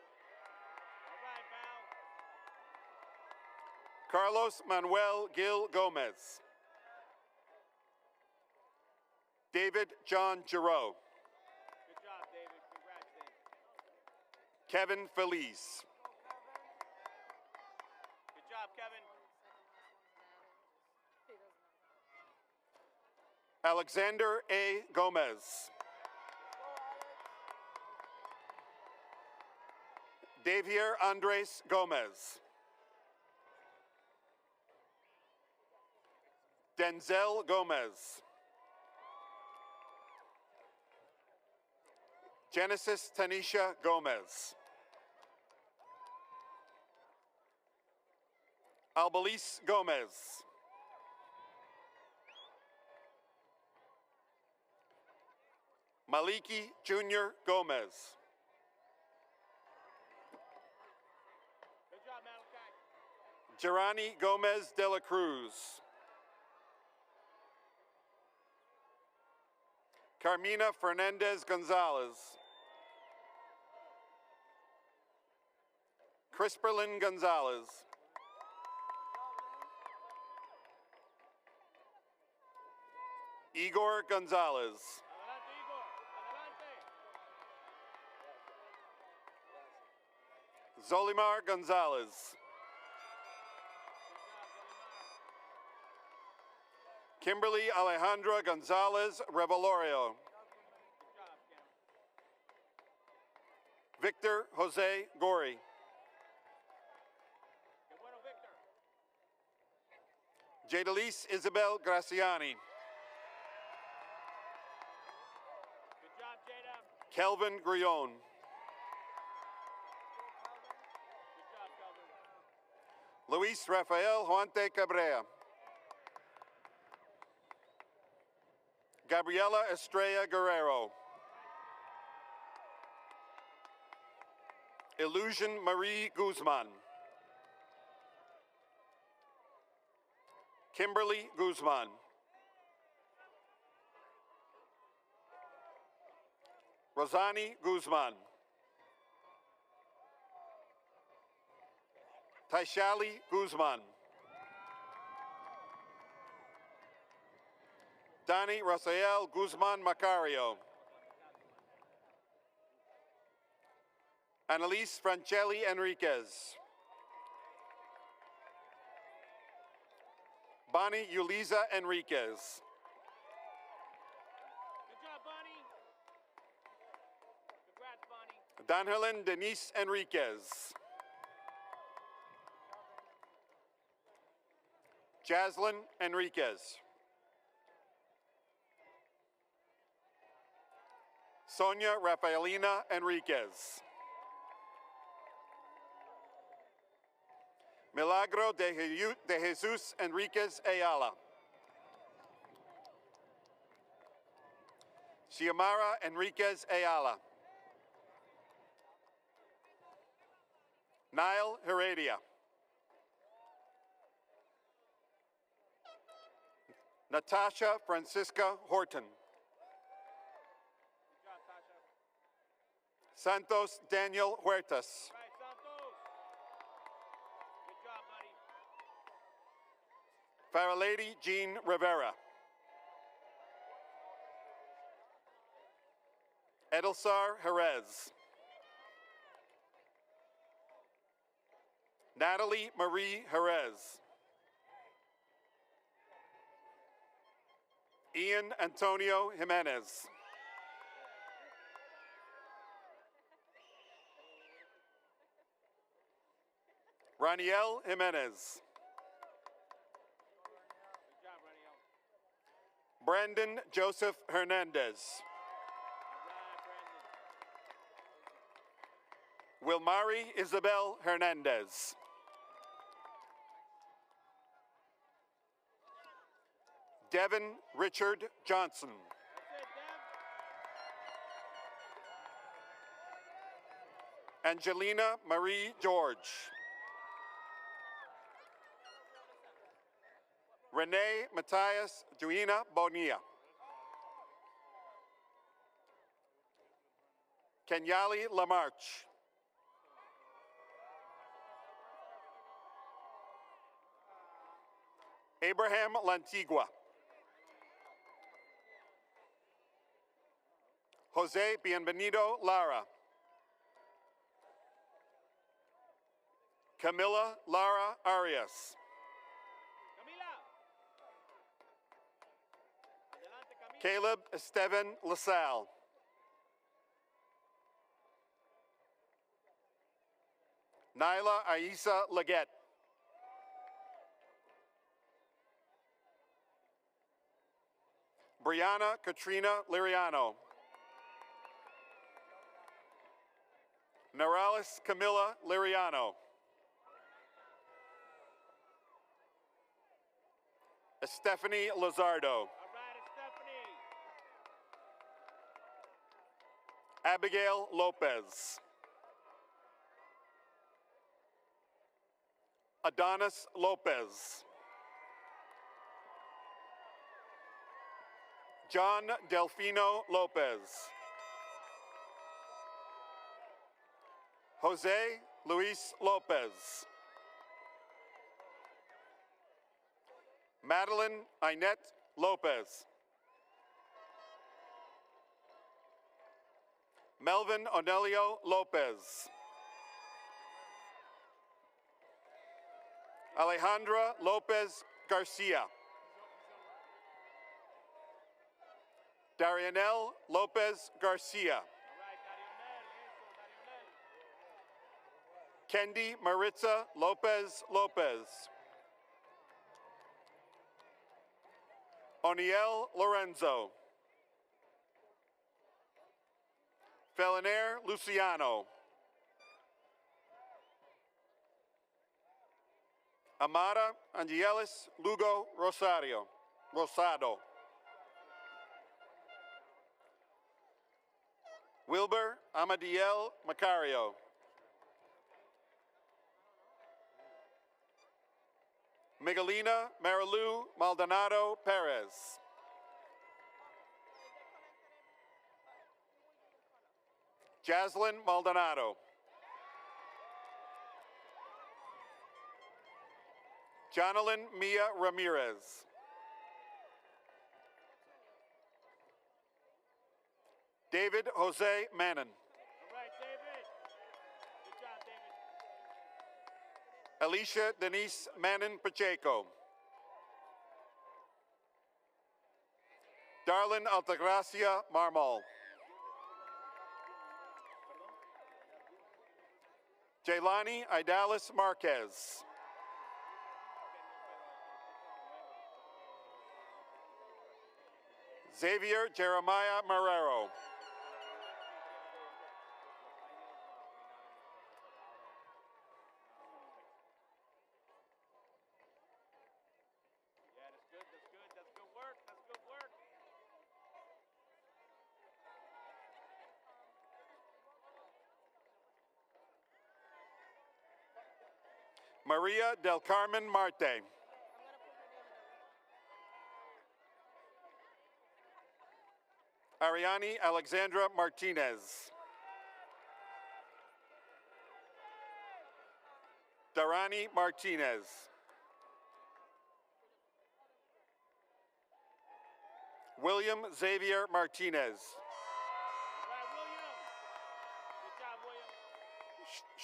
Carlos Manuel Gil Gomez. David John Giroux. Good job, David. Congrats, David. Kevin Feliz. Good job, Kevin. Alexander A. Gomez. Davier Andres Gomez. Denzel Gomez. Genesis Tanisha Gomez. Albelice Gomez. Maliki Jr. Gomez. Good job, Malachi. Gerani Gomez de la Cruz. Carmina Fernandez Gonzalez. Crisperlin Gonzalez. Igor Gonzalez. Adelante, Igor. Adelante. Zolimar Gonzalez. Kimberly Alejandra Gonzalez Revelorio. Victor Jose Gori. Jadalise Isabel Graciani. Good job, Jada. Kelvin Grion. Good job, Kelvin. Luis Rafael Juante Cabrera. Gabriela Estrella Guerrero. Illusion Marie Guzman. Kimberly Guzman. Rosani Guzman. Taishali Guzman. Dani Rafael Guzman Macario. Annalise Francelli Enriquez. Bonnie Yuliza Enriquez. Good job, Bonnie. Congrats, Bonnie. Danherlin Denise Enriquez. Jaslyn Enriquez. Sonia Rafaelina Enriquez. Milagro de Jesus Enriquez Ayala. Xiomara Enriquez Ayala. Niall Heredia. Natasha Francisca Horton. Santos Daniel Huertas. Faralady Jean Rivera. Edelsar Jerez. Natalie Marie Jerez. Ian Antonio Jimenez. Raniel Jimenez. Brandon Joseph Hernandez. Wilmari Isabel Hernandez. Devin Richard Johnson. Angelina Marie George. Renee Matthias Juina Bonilla. Kenyali Lamarche. Abraham Lantigua. Jose Bienvenido Lara. Camila Lara Arias. Caleb Esteban LaSalle. Nyla Aisa Leggett. Brianna Katrina Liriano. Norales Camilla Liriano. Stephanie Lazardo. Abigail Lopez. Adonis Lopez. John Delfino Lopez. Jose Luis Lopez. Madeline Inette Lopez. Melvin Onelio Lopez. Alejandra Lopez Garcia. Darianel Lopez Garcia. Kendi Maritza Lopez Lopez. Oniel Lorenzo. Felinaire Luciano. Amara Angelis Lugo Rosado. Wilbur Amadiel Macario. Miguelina Marilu Maldonado Perez. Jaslyn Maldonado. Jonalyn Mia Ramirez. David Jose Manon. Alicia Denise Manon Pacheco. Darlin Altagracia Marmol. Jaylani Idalis Marquez. Xavier Jeremiah Marrero. Maria del Carmen Marte. Ariani Alexandra Martinez. Darani Martinez. William Xavier Martinez.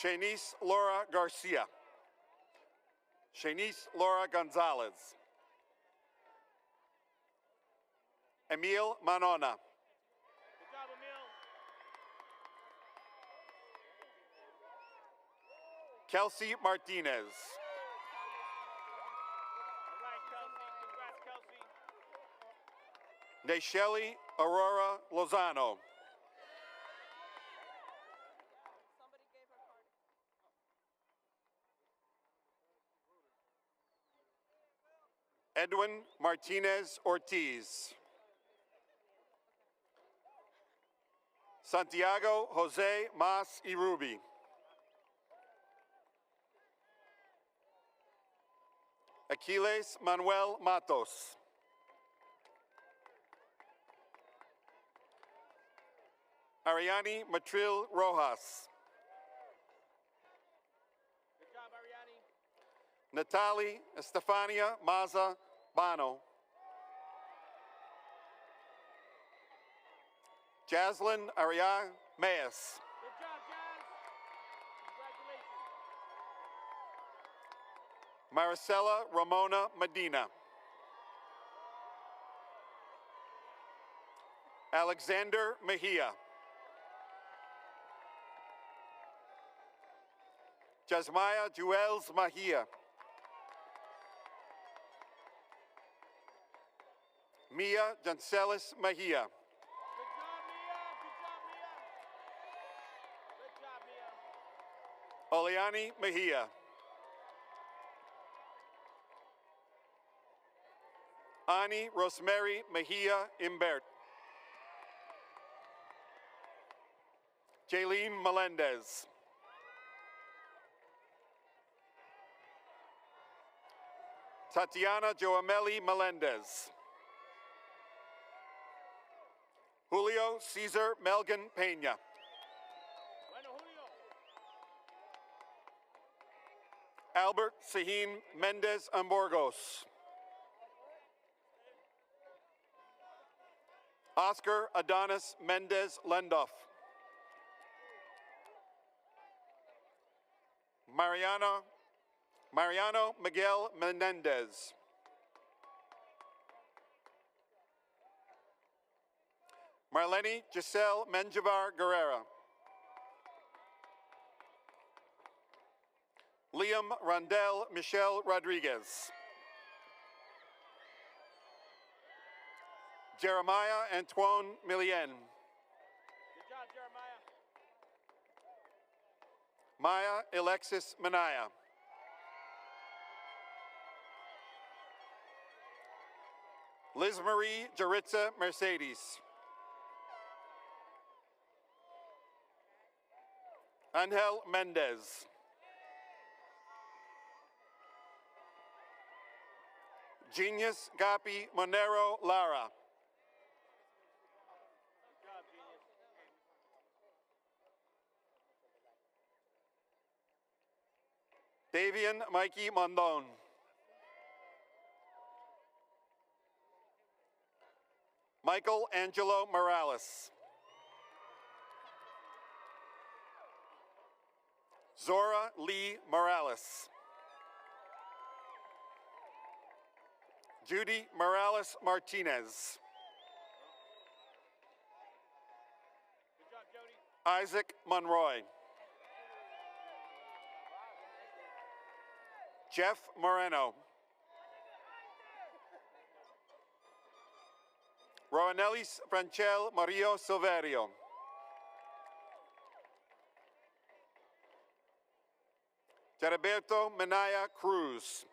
Shanice Laura Garcia. Shanice Laura Gonzalez. Emil Manona. Kelsey Martinez. Naysheli Aurora Lozano. Edwin Martinez Ortiz. Santiago Jose Mas Irubi. Aquiles Manuel Matos. Ariani Matril Rojas. Good job, Ariani. Natalie Estefania Maza Bano. Jaslyn Aria Mayes. Good job, Jazz. Congratulations. Maricela Ramona Medina. Alexander Mejia. Jasmaya Juels Mahia. Mia Jancelis Mahia. Oleani Mejia. Ani Rosemary Mejia Imbert. Jaylene Melendez. Tatiana Joameli Melendez. Julio Cesar Melgan Peña. Albert Sahin Mendez Amborgos. Oscar Adonis Mendez Lendoff. Mariano Miguel Menendez. Marlene Giselle Menjivar Guerrera. Liam Rondell Michelle Rodriguez. Jeremiah Antoine Millien. Good job, Jeremiah. Maya Alexis Manaya. Liz Marie Jaritza Mercedes. Angel Mendez. Genius Gapi Monero Lara. Davian Mikey Mondon. Michael Angelo Morales. Zora Lee Morales. Judy Morales Martinez. Good job, Jody. Isaac Monroy. Jeff Moreno. Roanelis Franchel Mario Silverio. Geriberto Menaya Cruz.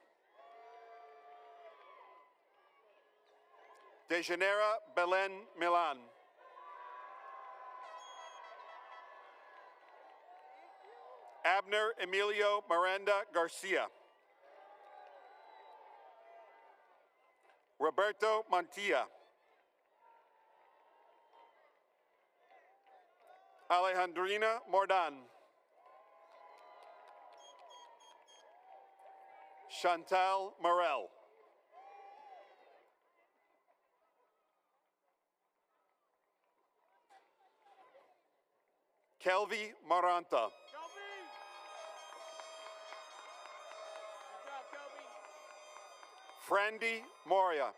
Dejanera Belen Milan. Abner Emilio Miranda Garcia. Roberto Montilla. Alejandrina Mordan. Chantal Morel. Kelvy Maranta. Frandy Moria.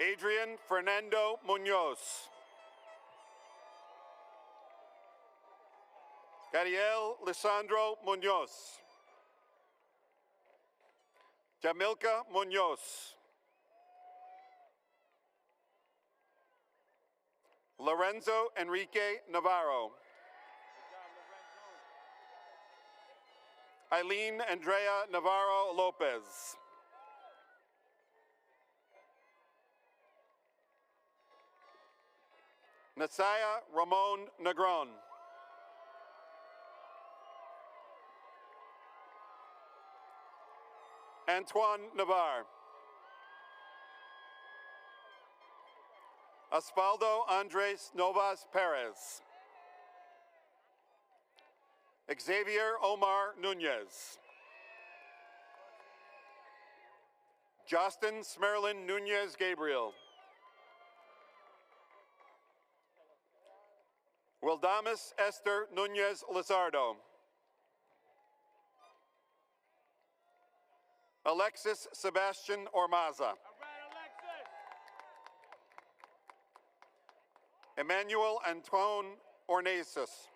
Adrian Fernando Munoz. Gadiel Lisandro Munoz. Jamilka Munoz. Lorenzo Enrique Navarro. Eileen Andrea Navarro Lopez. Nasaya Ramon Negron. Antoine Navarre. Osvaldo Andres Novas Perez. Xavier Omar Nunez. Justin Smerlin Nunez Gabriel. Wildamis Esther Nunez Lizardo. Alexis Sebastian Ormaza. Emmanuel Antoine Ornesis.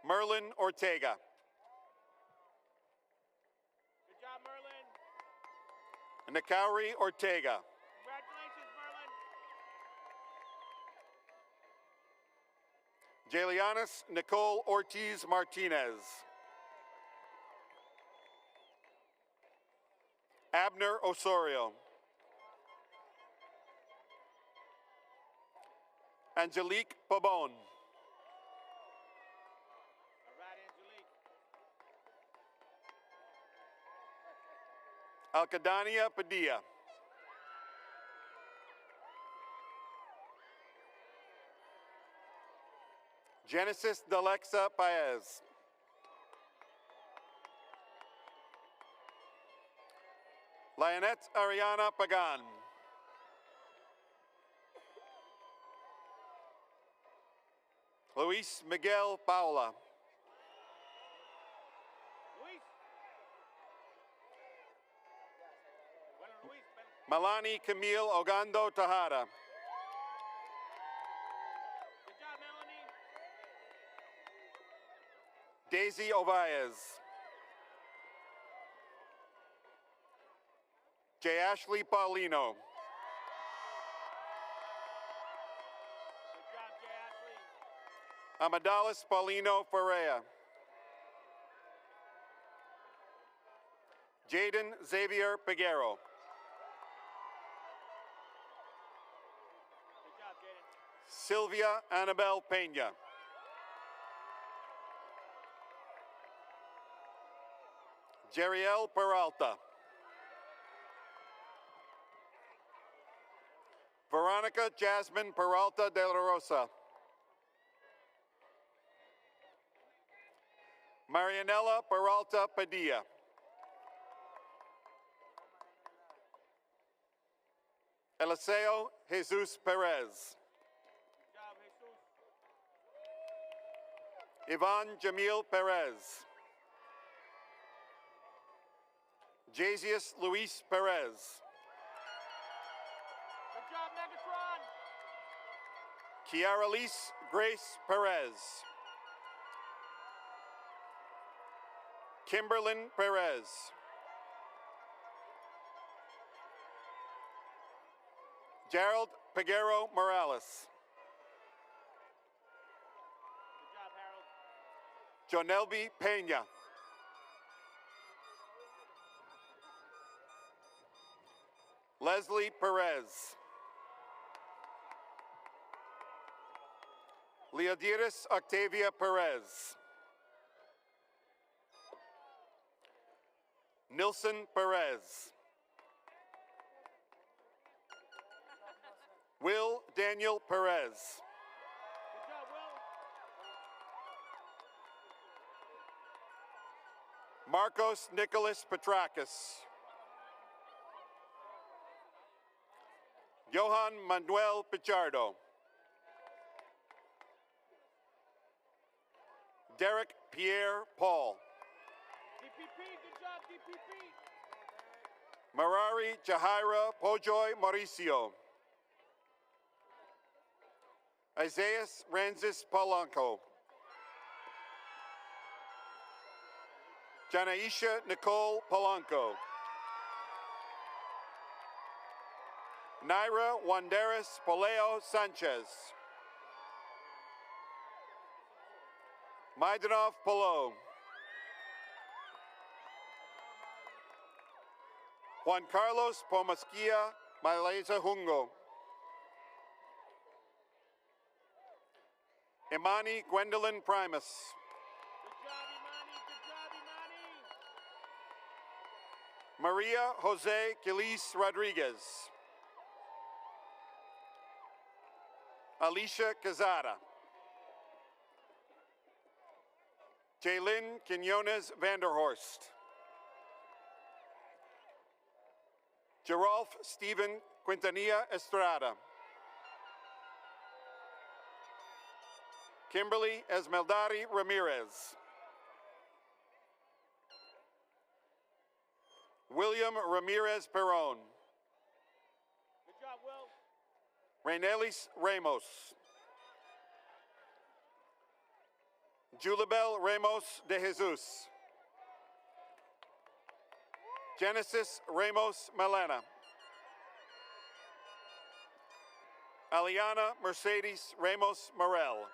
Merlin Ortega. Good job, Merlin. Nakauri Ortega. Congratulations, Merlin. Jalianis Nicole Ortiz Martinez. Abner Osorio. Angelique Pabon. Alcadania Padilla. Genesis Dalexa Paez. Lionette Ariana Pagan. Luis Miguel Paula. Melanie Camille Ogando Tejada. Good job, Melanie. Daisy Ovaez. J. Ashley Paulino. Good job, Jay Ashley. Amadalis Paulino Ferrea. Jaden Xavier Peguero. Good job, Jaden. Sylvia Annabel Pena. Jeriel Peralta. Veronica Jasmine Peralta de la Rosa. Marianella Peralta Padilla. Eliseo Jesus Perez. Good job, Jesus. Ivan Jamil Perez. Jasius Luis Perez. Good job, Megatron. Kiara Lise Grace Perez. Kimberlyn Perez. Gerald Peguero Morales. Good job, Harold. Jonelby Pena. Leslie Perez. Leodiris Octavia Perez. Nilson Perez. Will Daniel Perez. Marcos Nicholas Petrakis. Johan Manuel Pichardo. Derek Pierre Paul. DPP, good job, DPP. Marari Jahaira Pojoy Mauricio. Isaias Ranzis Polanco. Janaisha Nicole Polanco. Naira Wanderis Poleo Sanchez. Maidanov Polo. Juan Carlos Pomasquia Maleza Jungo. Imani Gwendolyn Primus. Good job, Imani, good job, Imani. Maria Jose Quilis Rodriguez. Alicia Cazada. Jaylin Quinones Vanderhorst. Gerolf Stephen Quintanilla Estrada. Kimberly Esmeldari Ramirez. William Ramirez Perron. Good job, Will. Rainelis Ramos. Julibel Ramos de Jesus. Genesis Ramos Melena. Aliana Mercedes Ramos Morel.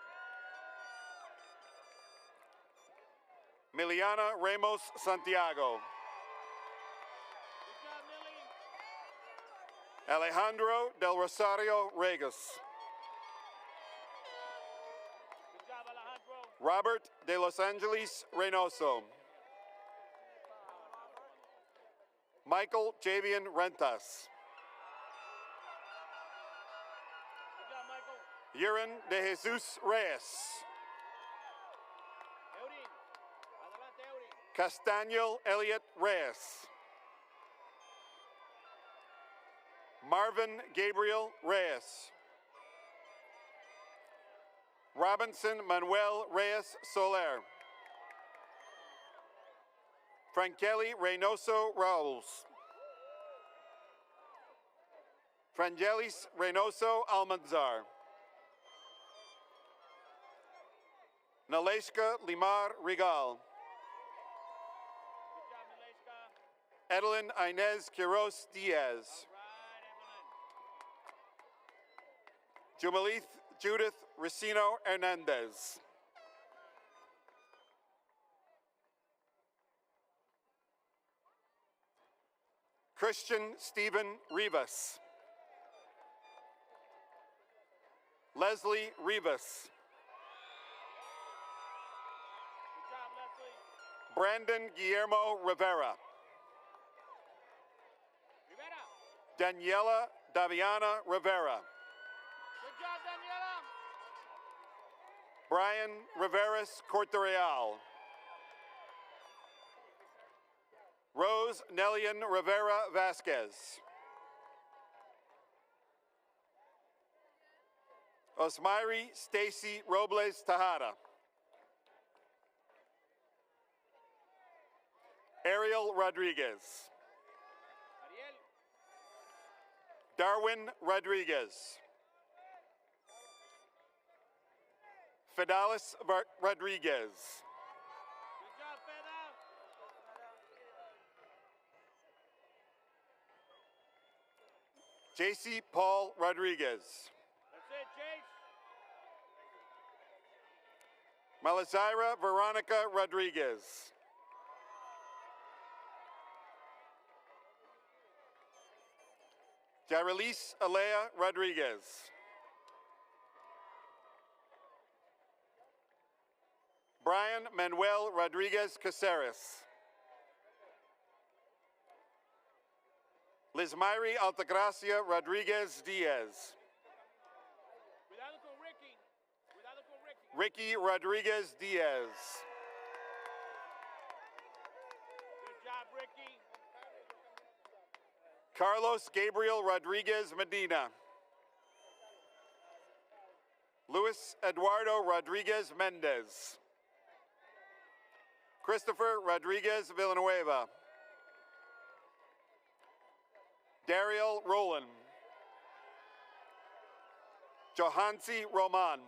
Miliana Ramos Santiago. Good job, Millie. Alejandro del Rosario Regas. Good job, Alejandro. Robert de Los Angeles Reynoso. Michael Javian Rentas. Good job, Michael. Yurin de Jesus Reyes. Eurin. Adelante, Eurin. Castaño Elliot Reyes. Marvin Gabriel Reyes. Robinson Manuel Reyes Soler. Frankeli Reynoso Raúls. Frangelis Reynoso Almanzar. Naleshka Limar Regal. Good job, Mileshka. Edelyn Inez Quiroz Diaz. Right, Evelyn. Jumalith Judith Racino Hernandez. Christian Stephen Rivas. Leslie Rivas. Good job, Leslie. Brandon Guillermo Rivera. Rivera. Daniela Daviana Rivera. Good job, Daniela. Brian Riveras Cortereal. Rose Nelian Rivera Vasquez. Osmiri Stacy Robles Tejada. Ariel Rodriguez. Ariel. Darwin Rodriguez. Fidalis Rodriguez. Good job, Feda. JC Paul Rodriguez. That's it, Chase. Malazaira Veronica Rodriguez. Jarilis Alea Rodriguez. Brian Manuel Rodriguez Caceres. Lizmairi Altagracia Rodriguez Diaz. Ricky Rodriguez Diaz. Good job, Ricky. Carlos Gabriel Rodriguez Medina. Luis Eduardo Rodriguez Mendez. Christopher Rodriguez Villanueva. Dariel Roland. Johansi Roman.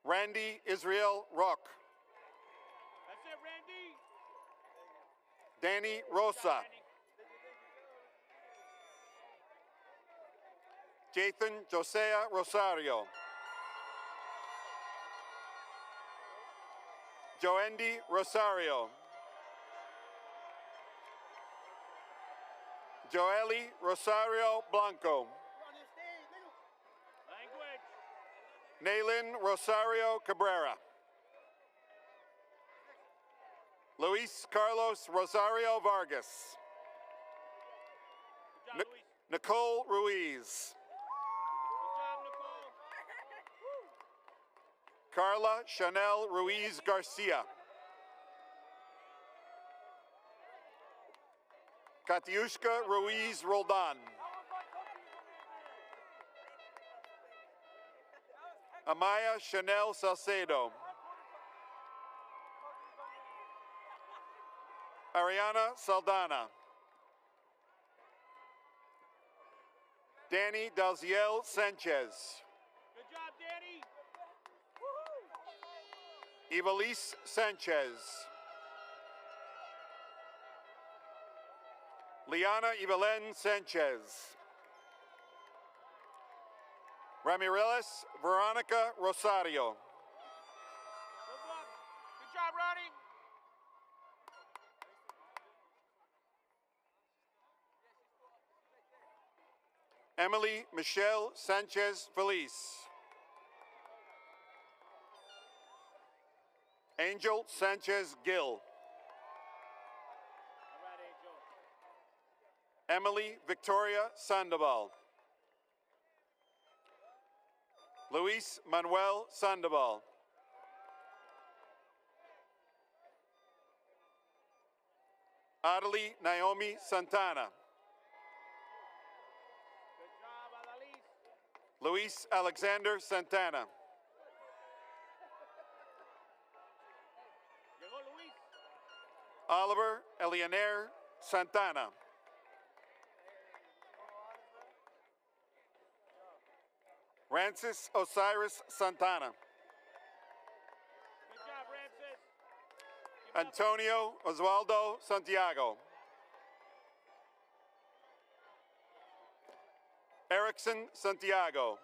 Randy Israel Rock. That's it, Randy. Danny Rosa. Jathan Josea Rosario. Joandy Rosario. Joely Rosario Blanco. Naylin Rosario Cabrera. Luis Carlos Rosario Vargas. Good job, Luis. Nicole Ruiz. Good job, Nicole. Carla Chanel Ruiz Garcia. Katiushka Ruiz Roldan. Amaya Chanel Salcedo. Ariana Saldana. Danny Dalziel Sanchez. Good job, Danny. Ivelisse Sanchez. Liana Evelyn Sanchez. Ramirez Veronica Rosario. Good job, Ronnie. Emily Michelle Sanchez Feliz. Angel Sanchez Gill. All right, Angel. Emily Victoria Sandoval. Luis Manuel Sandoval. Adelie Naomi Santana. Good job, Adalise. Luis Alexander Santana. Llegó Luis. Oliver Eleanor Santana. Francis Osiris Santana. Good job, Francis. Antonio Osvaldo Santiago. Erickson Santiago.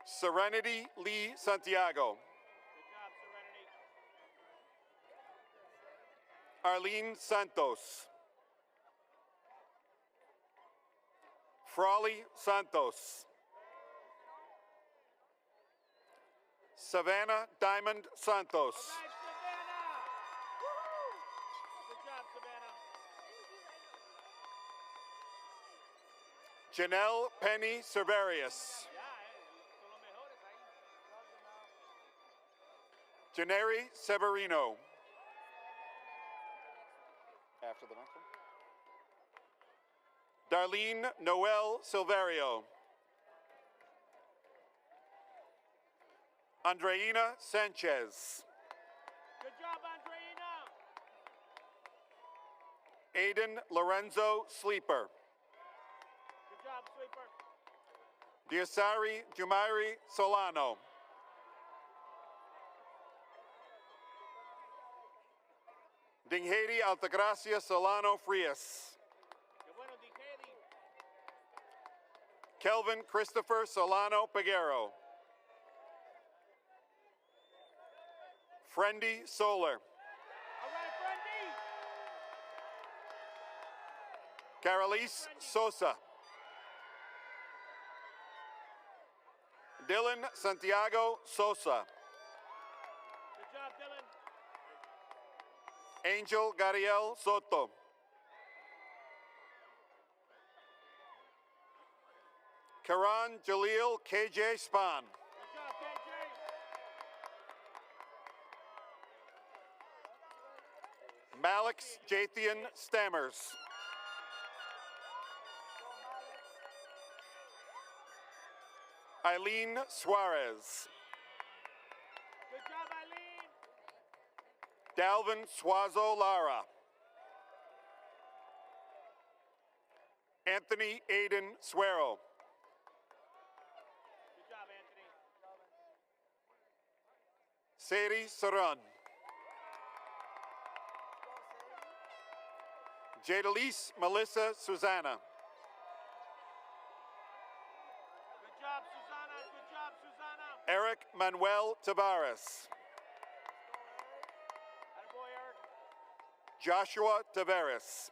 Serenity Lee Santiago. Good job, Serenity. Arlene Santos. Frawley Santos. Savannah Diamond Santos. All right, Savannah. Woo-hoo. Good job, Savannah. Janelle Penny Cerverius. Ya, son los mejores ahí. Janeri Severino. After the next one. Darlene Noel Silverio. Andreina Sanchez. Good job, Andreina. Aiden Lorenzo Sleeper. Good job, Sweeper. Diosari Jumairi Solano. Dinghady Altagracia Solano Frias. Qué bueno, Dijedi. Kelvin Christopher Solano Peguero. Friendy Solar. All right, Friendy. Carolise Sosa. Dylan Santiago Sosa. Good job, Dylan. Angel Gariel Soto. Karan Jalil KJ Spahn. Good job, KJ. Malix Jathian Stammers. Eileen Suarez. Good job, Eileen. Dalvin Suazo Lara. Anthony Aiden Suero. Good job, Anthony. Sadie Saran. Jadalise Melissa Susanna. Good job, Susanna. Good job, Susanna. Eric Manuel Tavares. Attaboy, Eric. Joshua Tavares.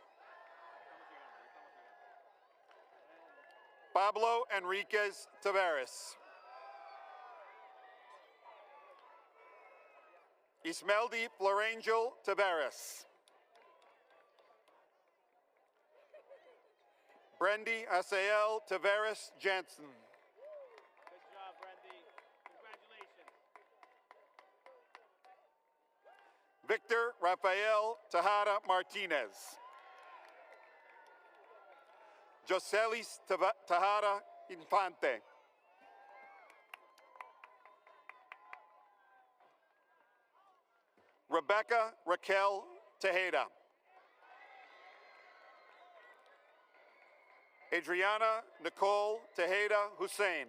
Pablo Enriquez Tavares. Ismeldi Florangel Tavares. Brendy Asael Tavares Jansen. Good job, Brandy. Congratulations. Victor Rafael Tejada Martinez. Joselis Tejada Infante. Rebecca Raquel Tejeda. Adriana Nicole Tejeda Hussein.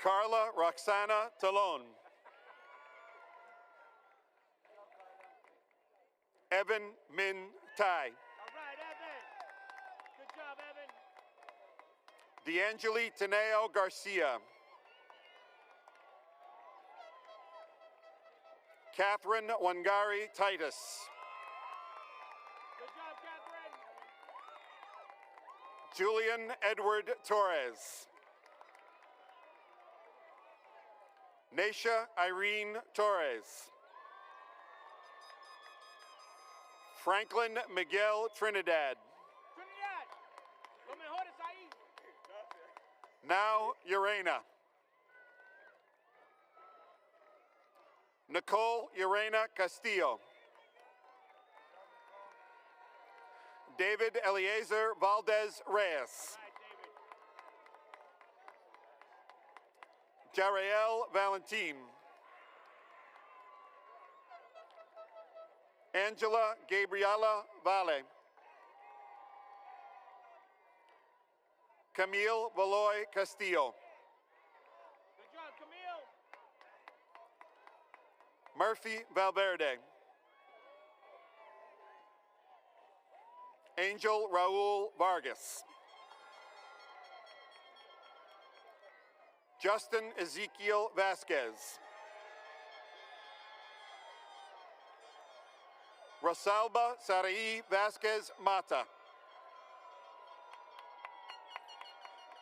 Carla Roxana Talon. Evan Min Tai. All right, Evan. Good job, Evan. D'Angeli Teneo Garcia. Catherine Wangari Titus. Good job, Catherine. Julian Edward Torres. Naisha Irene Torres. Franklin Miguel Trinidad. Trinidad. Lo mejores ahí. Now Urena. Nicole Urena Castillo. David Eliezer Valdez Reyes. All right, David. Jariel Valentin. Angela Gabriela Vale. Camille Valoy Castillo. Good job, Camille. Murphy Valverde. Angel Raul Vargas. Justin Ezekiel Vasquez. Rosalba Sarai Vasquez Mata.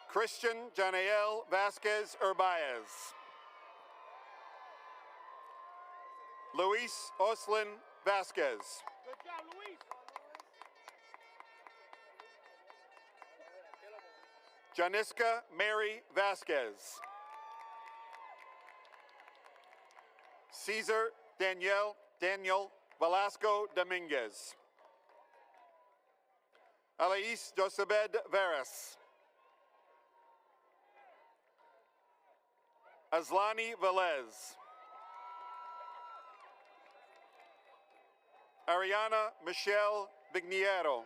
Christian Janael Vasquez Urbaez. Luis Oslin Vasquez. Good job, Luis. Janiska Mary Vasquez. Caesar Daniel Velasco Dominguez. Alais Josebed Veras. Azlani Velez. Ariana Michelle Bigniero.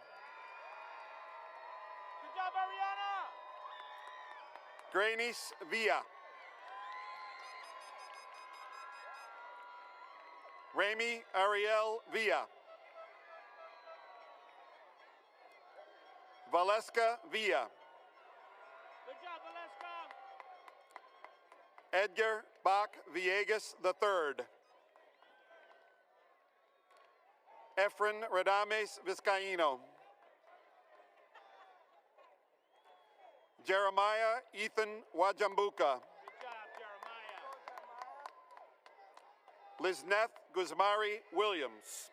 Good job, Ariana. Granis Villa. Remy Ariel Villa. Valeska Villa. Good job, Valeska. Edgar Bach Villegas III. Efren Radames Vizcaíno. Jeremiah Ethan Wajambuca. Good job, Jeremiah. Lizneth Guzmari Williams.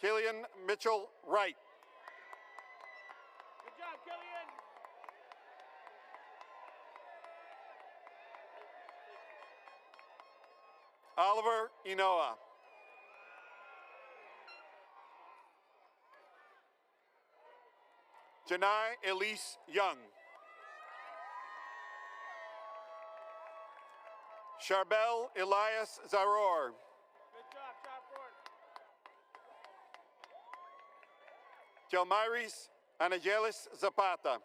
Killian Mitchell Wright. Good job, Killian. Oliver Inoa. Janai Elise Young. Charbel Elias Zaror. Good job, Sharpford. Jelmiris Anagelis Zapata.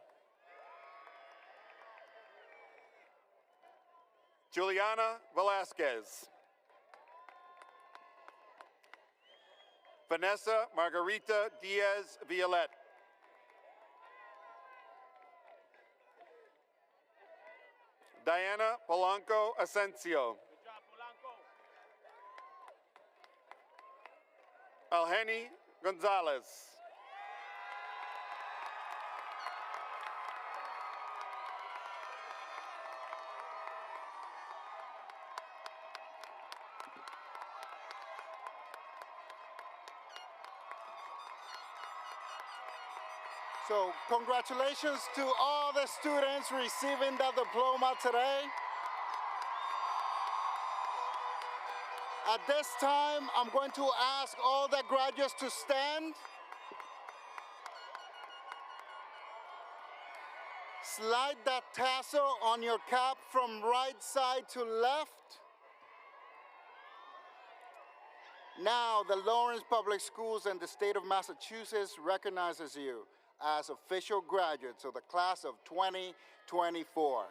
Juliana Velasquez. Vanessa Margarita Diaz Violet. Diana Polanco Asensio. Good job, Polanco. Alheni Gonzalez. So congratulations to all the students receiving the diploma today. At this time, I'm going to ask all the graduates to stand. Slide that tassel on your cap from right side to left. Now, the Lawrence Public Schools and the state of Massachusetts recognizes you as official graduates of the class of 2024.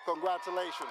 Congratulations.